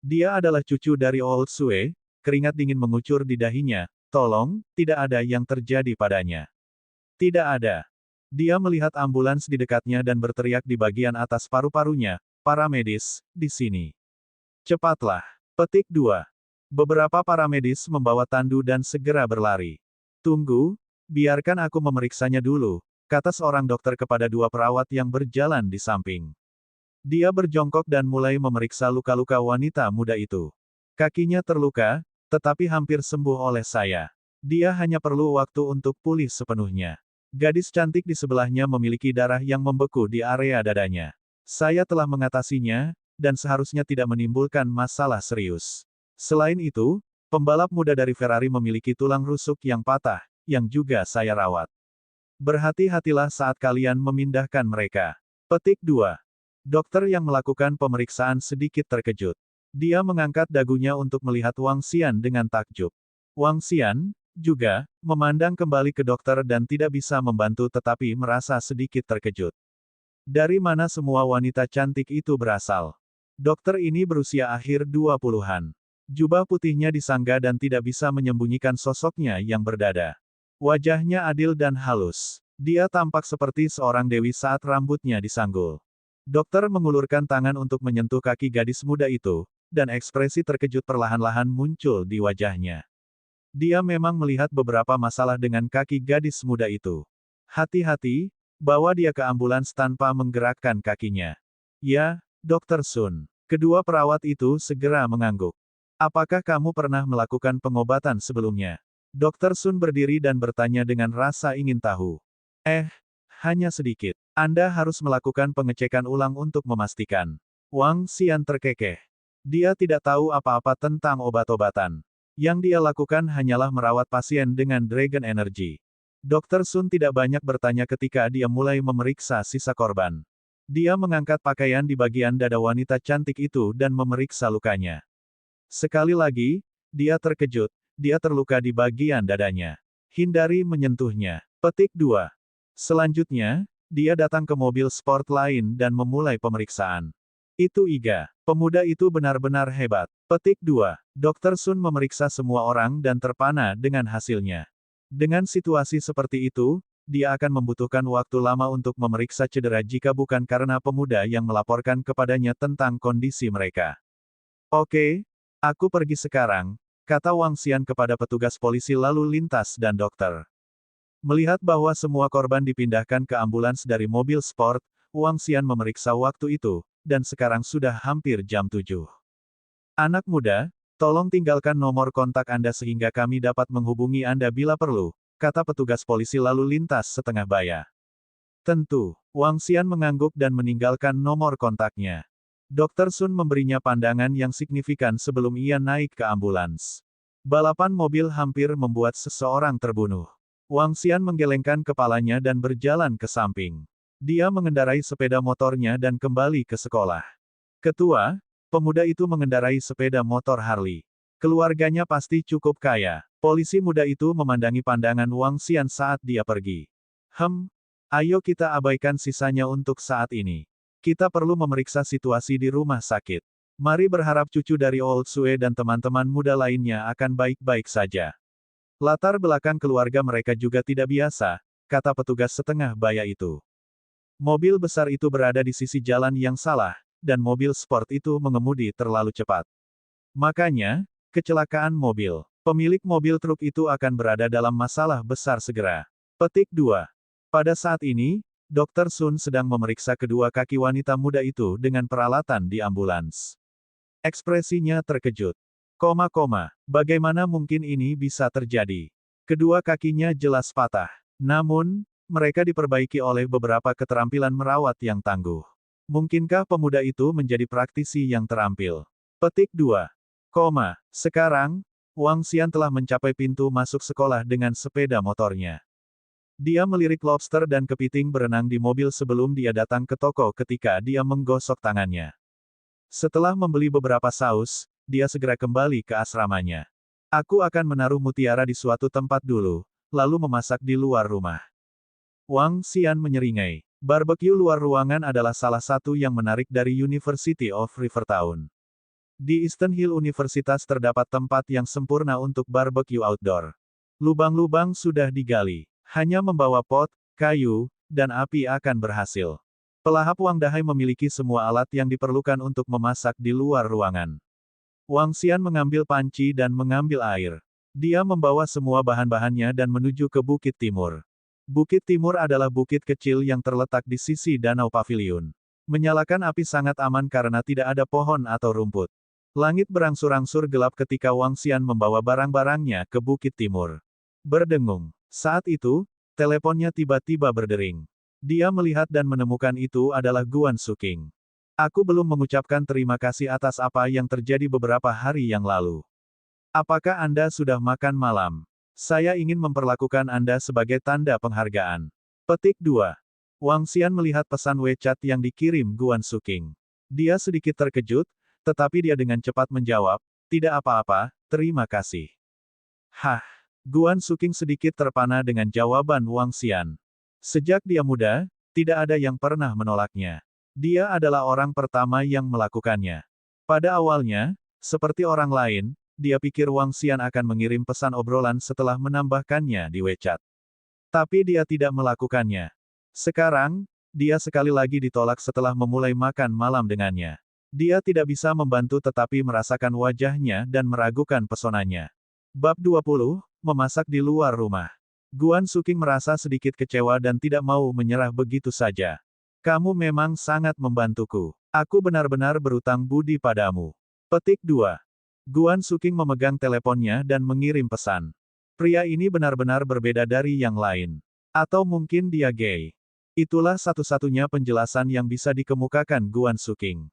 Dia adalah cucu dari Old Sue, keringat dingin mengucur di dahinya. Tolong, tidak ada yang terjadi padanya. Tidak ada. Dia melihat ambulans di dekatnya dan berteriak di bagian atas paru-parunya, para medis, di sini. Cepatlah. Petik 2. Beberapa para medis membawa tandu dan segera berlari. Tunggu, biarkan aku memeriksanya dulu, kata seorang dokter kepada 2 perawat yang berjalan di samping. Dia berjongkok dan mulai memeriksa luka-luka wanita muda itu. Kakinya terluka, tetapi hampir sembuh oleh saya. Dia hanya perlu waktu untuk pulih sepenuhnya. Gadis cantik di sebelahnya memiliki darah yang membeku di area dadanya. Saya telah mengatasinya, dan seharusnya tidak menimbulkan masalah serius. Selain itu, pembalap muda dari Ferrari memiliki tulang rusuk yang patah, yang juga saya rawat. Berhati-hatilah saat kalian memindahkan mereka. Petik 2. Dokter yang melakukan pemeriksaan sedikit terkejut. Dia mengangkat dagunya untuk melihat Wang Xian dengan takjub. Wang Xian, juga, memandang kembali ke dokter dan tidak bisa membantu tetapi merasa sedikit terkejut. Dari mana semua wanita cantik itu berasal? Dokter ini berusia akhir 20-an. Jubah putihnya disanggah dan tidak bisa menyembunyikan sosoknya yang berdada. Wajahnya adil dan halus. Dia tampak seperti seorang dewi saat rambutnya disanggul. Dokter mengulurkan tangan untuk menyentuh kaki gadis muda itu, dan ekspresi terkejut perlahan-lahan muncul di wajahnya. Dia memang melihat beberapa masalah dengan kaki gadis muda itu. Hati-hati, bawa dia ke ambulans tanpa menggerakkan kakinya. Ya, Dr. Sun. Kedua perawat itu segera mengangguk. Apakah kamu pernah melakukan pengobatan sebelumnya? Dr. Sun berdiri dan bertanya dengan rasa ingin tahu. Hanya sedikit. Anda harus melakukan pengecekan ulang untuk memastikan. Wang Xian terkekeh. Dia tidak tahu apa-apa tentang obat-obatan. Yang dia lakukan hanyalah merawat pasien dengan Dragon Energy. Dr. Sun tidak banyak bertanya ketika dia mulai memeriksa sisa korban. Dia mengangkat pakaian di bagian dada wanita cantik itu dan memeriksa lukanya. Sekali lagi, dia terkejut, dia terluka di bagian dadanya. Hindari menyentuhnya. Petik 2. Selanjutnya, dia datang ke mobil sport lain dan memulai pemeriksaan. Itu Iga. Pemuda itu benar-benar hebat. Petik 2. Dr. Sun memeriksa semua orang dan terpana dengan hasilnya. Dengan situasi seperti itu, dia akan membutuhkan waktu lama untuk memeriksa cedera jika bukan karena pemuda yang melaporkan kepadanya tentang kondisi mereka. Oke, aku pergi sekarang, kata Wang Xian kepada petugas polisi lalu lintas dan dokter. Melihat bahwa semua korban dipindahkan ke ambulans dari mobil sport, Wang Xian memeriksa waktu itu, dan sekarang sudah hampir jam 7. Anak muda, tolong tinggalkan nomor kontak Anda sehingga kami dapat menghubungi Anda bila perlu, kata petugas polisi lalu lintas setengah baya. Tentu, Wang Xian mengangguk dan meninggalkan nomor kontaknya. Dr. Sun memberinya pandangan yang signifikan sebelum ia naik ke ambulans. Balapan mobil hampir membuat seseorang terbunuh. Wang Xian menggelengkan kepalanya dan berjalan ke samping. Dia mengendarai sepeda motornya dan kembali ke sekolah. Ketua, pemuda itu mengendarai sepeda motor Harley. Keluarganya pasti cukup kaya. Polisi muda itu memandangi pandangan Wang Xian saat dia pergi. Ayo kita abaikan sisanya untuk saat ini. Kita perlu memeriksa situasi di rumah sakit. Mari berharap cucu dari Old Sue dan teman-teman muda lainnya akan baik-baik saja. Latar belakang keluarga mereka juga tidak biasa, kata petugas setengah baya itu. Mobil besar itu berada di sisi jalan yang salah, dan mobil sport itu mengemudi terlalu cepat. Makanya, kecelakaan mobil. Pemilik mobil truk itu akan berada dalam masalah besar segera. Petik 2. Pada saat ini, Dr. Sun sedang memeriksa kedua kaki wanita muda itu dengan peralatan di ambulans. Ekspresinya terkejut. Bagaimana mungkin ini bisa terjadi? Kedua kakinya jelas patah. Namun, mereka diperbaiki oleh beberapa keterampilan merawat yang tangguh. Mungkinkah pemuda itu menjadi praktisi yang terampil? Petik 2. Sekarang, Wang Xian telah mencapai pintu masuk sekolah dengan sepeda motornya. Dia melirik lobster dan kepiting berenang di mobil sebelum dia datang ke toko ketika dia menggosok tangannya. Setelah membeli beberapa saus, dia segera kembali ke asramanya. Aku akan menaruh mutiara di suatu tempat dulu, lalu memasak di luar rumah. Wang Xian menyeringai. Barbecue luar ruangan adalah salah satu yang menarik dari University of Rivertown. Di Eastern Hill Universitas terdapat tempat yang sempurna untuk barbecue outdoor. Lubang-lubang sudah digali. Hanya membawa pot, kayu, dan api akan berhasil. Pelahap Wang Dahai memiliki semua alat yang diperlukan untuk memasak di luar ruangan. Wang Xian mengambil panci dan mengambil air. Dia membawa semua bahan-bahannya dan menuju ke Bukit Timur. Bukit Timur adalah bukit kecil yang terletak di sisi danau pavilion. Menyalakan api sangat aman karena tidak ada pohon atau rumput. Langit berangsur-angsur gelap ketika Wang Xian membawa barang-barangnya ke Bukit Timur. Berdengung. Saat itu, teleponnya tiba-tiba berdering. Dia melihat dan menemukan itu adalah Guan Suking. Aku belum mengucapkan terima kasih atas apa yang terjadi beberapa hari yang lalu. Apakah Anda sudah makan malam? Saya ingin memperlakukan Anda sebagai tanda penghargaan. Petik 2. Wang Xian melihat pesan WeChat yang dikirim Guan Suking. Dia sedikit terkejut, tetapi dia dengan cepat menjawab, tidak apa-apa, terima kasih. Guan Suking sedikit terpana dengan jawaban Wang Xian. Sejak dia muda, tidak ada yang pernah menolaknya. Dia adalah orang pertama yang melakukannya. Pada awalnya, seperti orang lain, dia pikir Wang Xian akan mengirim pesan obrolan setelah menambahkannya di WeChat. Tapi dia tidak melakukannya. Sekarang, dia sekali lagi ditolak setelah memulai makan malam dengannya. Dia tidak bisa membantu tetapi merasakan wajahnya dan meragukan pesonanya. Bab 20, Memasak di luar rumah. Guan Suking merasa sedikit kecewa dan tidak mau menyerah begitu saja. Kamu memang sangat membantuku. Aku benar-benar berutang budi padamu. Petik 2. Guan Suking memegang teleponnya dan mengirim pesan. Pria ini benar-benar berbeda dari yang lain. Atau mungkin dia gay. Itulah satu-satunya penjelasan yang bisa dikemukakan Guan Suking.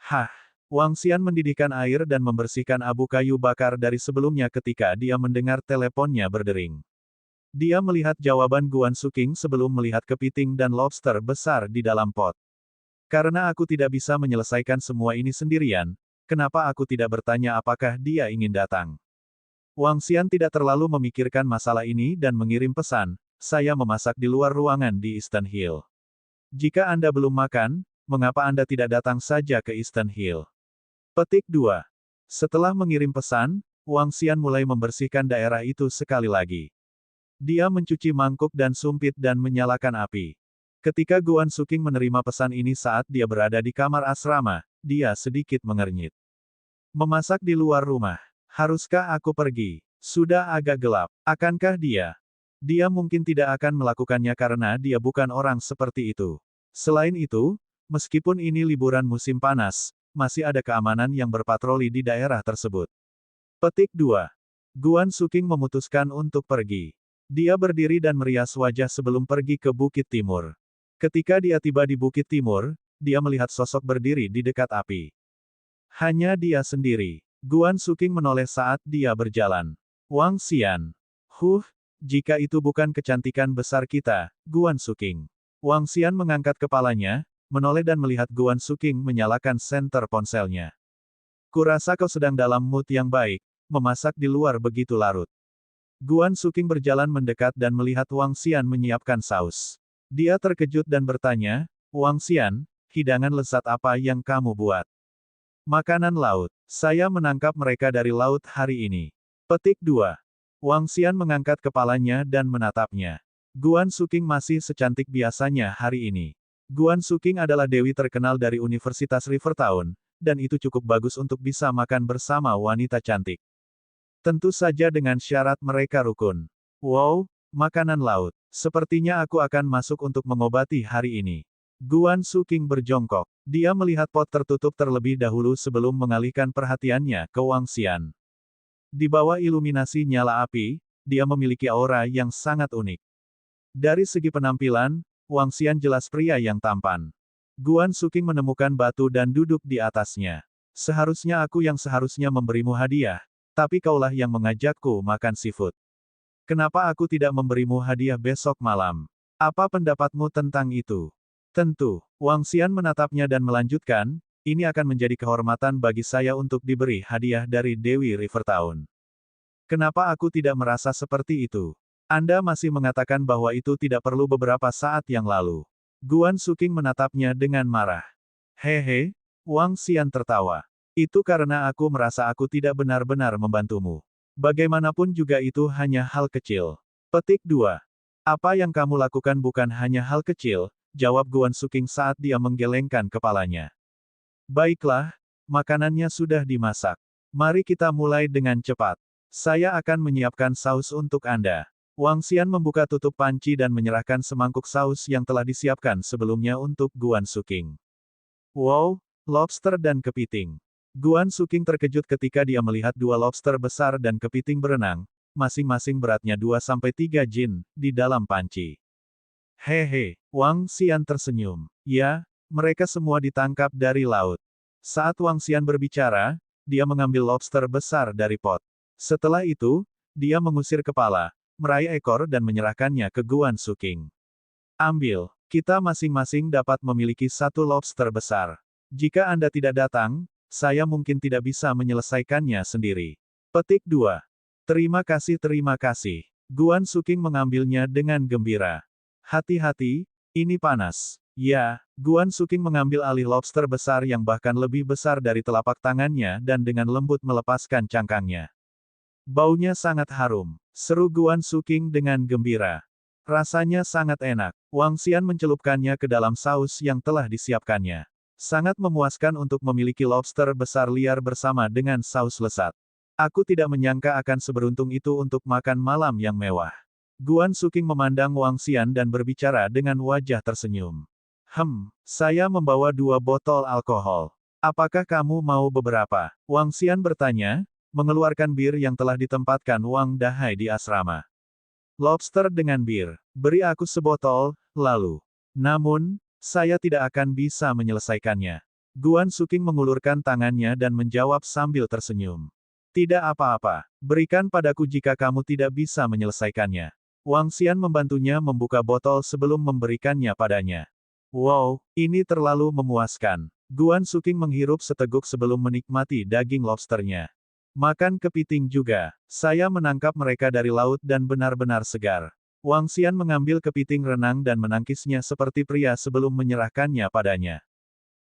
Hah. Wang Xian mendidihkan air dan membersihkan abu kayu bakar dari sebelumnya ketika dia mendengar teleponnya berdering. Dia melihat jawaban Guan Suking sebelum melihat kepiting dan lobster besar di dalam pot. Karena aku tidak bisa menyelesaikan semua ini sendirian, kenapa aku tidak bertanya apakah dia ingin datang? Wang Xian tidak terlalu memikirkan masalah ini dan mengirim pesan, saya memasak di luar ruangan di Eastern Hill. Jika Anda belum makan, mengapa Anda tidak datang saja ke Eastern Hill? Petik 2. Setelah mengirim pesan, Wang Xian mulai membersihkan daerah itu sekali lagi. Dia mencuci mangkuk dan sumpit dan menyalakan api. Ketika Guan Suking menerima pesan ini saat dia berada di kamar asrama, dia sedikit mengernyit. Memasak di luar rumah. Haruskah aku pergi? Sudah agak gelap. Akankah dia? Dia mungkin tidak akan melakukannya karena dia bukan orang seperti itu. Selain itu, meskipun ini liburan musim panas, masih ada keamanan yang berpatroli di daerah tersebut. Petik 2. Guan Suking memutuskan untuk pergi. Dia berdiri dan merias wajah sebelum pergi ke Bukit Timur. Ketika dia tiba di Bukit Timur, dia melihat sosok berdiri di dekat api. Hanya dia sendiri. Guan Suking menoleh saat dia berjalan. Wang Xian. Jika itu bukan kecantikan besar kita, Guan Suking. Wang Xian mengangkat kepalanya, menoleh dan melihat Guan Suking menyalakan senter ponselnya. Kurasa kau sedang dalam mood yang baik, memasak di luar begitu larut. Guan Suking berjalan mendekat dan melihat Wang Xian menyiapkan saus. Dia terkejut dan bertanya, Wang Xian, hidangan lezat apa yang kamu buat? Makanan laut. Saya menangkap mereka dari laut hari ini. Petik 2. Wang Xian mengangkat kepalanya dan menatapnya. Guan Suking masih secantik biasanya hari ini. Guan Suking adalah dewi terkenal dari Universitas Rivertown, dan itu cukup bagus untuk bisa makan bersama wanita cantik. Tentu saja dengan syarat mereka rukun. Wow, makanan laut. Sepertinya aku akan masuk untuk mengobati hari ini. Guan Suking berjongkok. Dia melihat pot tertutup terlebih dahulu sebelum mengalihkan perhatiannya ke Wang Xian. Di bawah iluminasi nyala api, dia memiliki aura yang sangat unik. Dari segi penampilan, Wang Xian jelas pria yang tampan. Guan Suking menemukan batu dan duduk di atasnya. Seharusnya aku yang seharusnya memberimu hadiah, tapi kaulah yang mengajakku makan seafood. Kenapa aku tidak memberimu hadiah besok malam? Apa pendapatmu tentang itu? Tentu, Wang Xian menatapnya dan melanjutkan, ini akan menjadi kehormatan bagi saya untuk diberi hadiah dari Dewi Rivertown. Kenapa aku tidak merasa seperti itu? Anda masih mengatakan bahwa itu tidak perlu beberapa saat yang lalu. Guan Suking menatapnya dengan marah. Hehe, Wang Xian tertawa. Itu karena aku merasa aku tidak benar-benar membantumu. Bagaimanapun juga itu hanya hal kecil. Petik 2. Apa yang kamu lakukan bukan hanya hal kecil, jawab Guan Suking saat dia menggelengkan kepalanya. Baiklah, makanannya sudah dimasak. Mari kita mulai dengan cepat. Saya akan menyiapkan saus untuk Anda. Wang Xian membuka tutup panci dan menyerahkan semangkuk saus yang telah disiapkan sebelumnya untuk Guan Suking. Wow, lobster dan kepiting. Guan Suking terkejut ketika dia melihat dua lobster besar dan kepiting berenang, masing-masing beratnya 2-3 jin, di dalam panci. Hehe, Wang Xian tersenyum. Ya, mereka semua ditangkap dari laut. Saat Wang Xian berbicara, dia mengambil lobster besar dari pot. Setelah itu, dia mengusir kepala, meraih ekor dan menyerahkannya ke Guan Suking. Ambil, kita masing-masing dapat memiliki satu lobster besar. Jika Anda tidak datang, saya mungkin tidak bisa menyelesaikannya sendiri. Petik 2. Terima kasih, terima kasih. Guan Suking mengambilnya dengan gembira. Hati-hati, ini panas. Ya, Guan Suking mengambil alih lobster besar yang bahkan lebih besar dari telapak tangannya dan dengan lembut melepaskan cangkangnya. Baunya sangat harum, seru Guan Suking dengan gembira. Rasanya sangat enak. Wang Xian mencelupkannya ke dalam saus yang telah disiapkannya. Sangat memuaskan untuk memiliki lobster besar liar bersama dengan saus lezat. Aku tidak menyangka akan seberuntung itu untuk makan malam yang mewah. Guan Suking memandang Wang Xian dan berbicara dengan wajah tersenyum. Saya membawa 2 botol alkohol. Apakah kamu mau beberapa? Wang Xian bertanya, mengeluarkan bir yang telah ditempatkan Wang Dahai di asrama. Lobster dengan bir. Beri aku sebotol, lalu. Namun, saya tidak akan bisa menyelesaikannya. Guan Suking mengulurkan tangannya dan menjawab sambil tersenyum. Tidak apa-apa, berikan padaku jika kamu tidak bisa menyelesaikannya. Wang Xian membantunya membuka botol sebelum memberikannya padanya. Wow, ini terlalu memuaskan. Guan Suking menghirup seteguk sebelum menikmati daging lobsternya. Makan kepiting juga. Saya menangkap mereka dari laut dan benar-benar segar. Wang Xian mengambil kepiting renang dan menangkisnya seperti pria sebelum menyerahkannya padanya.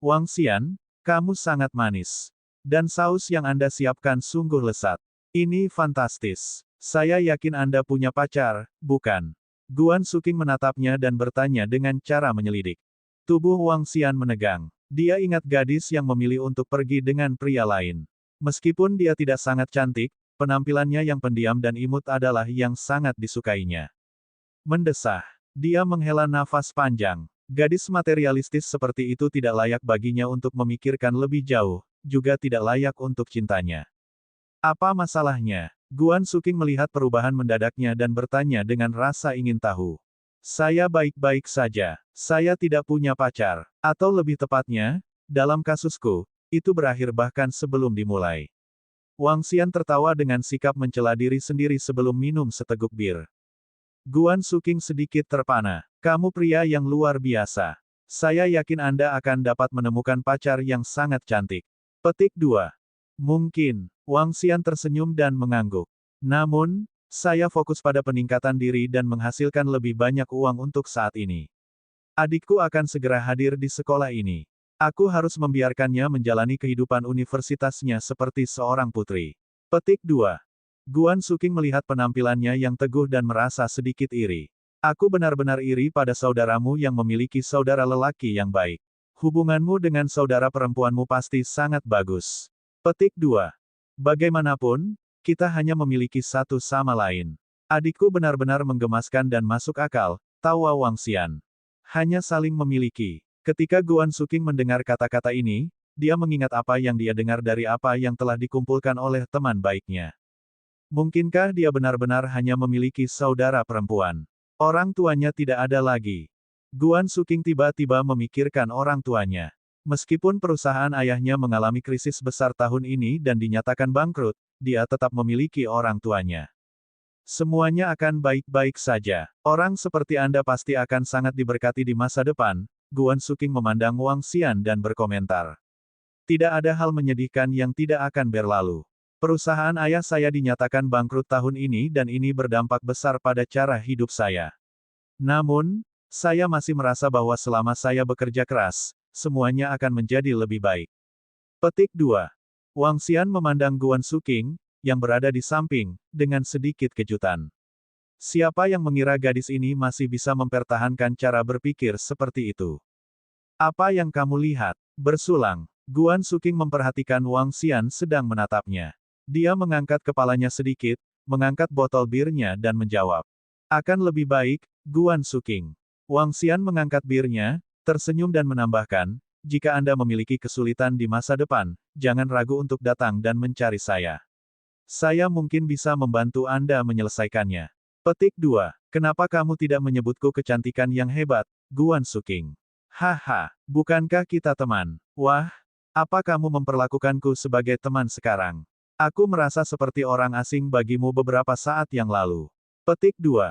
Wang Xian, kamu sangat manis. Dan saus yang Anda siapkan sungguh lezat. Ini fantastis. Saya yakin Anda punya pacar, bukan? Guan Suking menatapnya dan bertanya dengan cara menyelidik. Tubuh Wang Xian menegang. Dia ingat gadis yang memilih untuk pergi dengan pria lain. Meskipun dia tidak sangat cantik, penampilannya yang pendiam dan imut adalah yang sangat disukainya. Mendesah. Dia menghela nafas panjang. Gadis materialistis seperti itu tidak layak baginya untuk memikirkan lebih jauh, juga tidak layak untuk cintanya. Apa masalahnya? Guan Suking melihat perubahan mendadaknya dan bertanya dengan rasa ingin tahu. Saya baik-baik saja. Saya tidak punya pacar. Atau lebih tepatnya, dalam kasusku, itu berakhir bahkan sebelum dimulai. Wang Xian tertawa dengan sikap mencela diri sendiri sebelum minum seteguk bir. Guan Suking sedikit terpana. Kamu pria yang luar biasa. Saya yakin Anda akan dapat menemukan pacar yang sangat cantik. Petik 2. Mungkin. Wang Xian tersenyum dan mengangguk. Namun, saya fokus pada peningkatan diri dan menghasilkan lebih banyak uang untuk saat ini. Adikku akan segera hadir di sekolah ini. Aku harus membiarkannya menjalani kehidupan universitasnya seperti seorang putri. Petik 2. Guan Suking melihat penampilannya yang teguh dan merasa sedikit iri. Aku benar-benar iri pada saudaramu yang memiliki saudara lelaki yang baik. Hubunganmu dengan saudara perempuanmu pasti sangat bagus. Petik 2. Bagaimanapun, kita hanya memiliki satu sama lain. Adikku benar-benar menggemaskan dan masuk akal, tawa Wang Xian. Hanya saling memiliki. Ketika Guan Suking mendengar kata-kata ini, dia mengingat apa yang dia dengar dari apa yang telah dikumpulkan oleh teman baiknya. Mungkinkah dia benar-benar hanya memiliki saudara perempuan? Orang tuanya tidak ada lagi. Guan Suking tiba-tiba memikirkan orang tuanya. Meskipun perusahaan ayahnya mengalami krisis besar tahun ini dan dinyatakan bangkrut, dia tetap memiliki orang tuanya. Semuanya akan baik-baik saja. Orang seperti Anda pasti akan sangat diberkati di masa depan. Guan Suking memandang Wang Xian dan berkomentar. Tidak ada hal menyedihkan yang tidak akan berlalu. Perusahaan ayah saya dinyatakan bangkrut tahun ini dan ini berdampak besar pada cara hidup saya. Namun, saya masih merasa bahwa selama saya bekerja keras, semuanya akan menjadi lebih baik. Petik 2. Wang Xian memandang Guan Suking, yang berada di samping, dengan sedikit kejutan. Siapa yang mengira gadis ini masih bisa mempertahankan cara berpikir seperti itu? Apa yang kamu lihat? Bersulang. Guan Suking memperhatikan Wang Xian sedang menatapnya. Dia mengangkat kepalanya sedikit, mengangkat botol birnya dan menjawab. Akan lebih baik, Guan Suking. Wang Xian mengangkat birnya, tersenyum dan menambahkan, jika Anda memiliki kesulitan di masa depan, jangan ragu untuk datang dan mencari saya. Saya mungkin bisa membantu Anda menyelesaikannya. Petik 2. Kenapa kamu tidak menyebutku kecantikan yang hebat, Guan Suking? Haha, bukankah kita teman? Wah, apa kamu memperlakukanku sebagai teman sekarang? Aku merasa seperti orang asing bagimu beberapa saat yang lalu. Petik 2.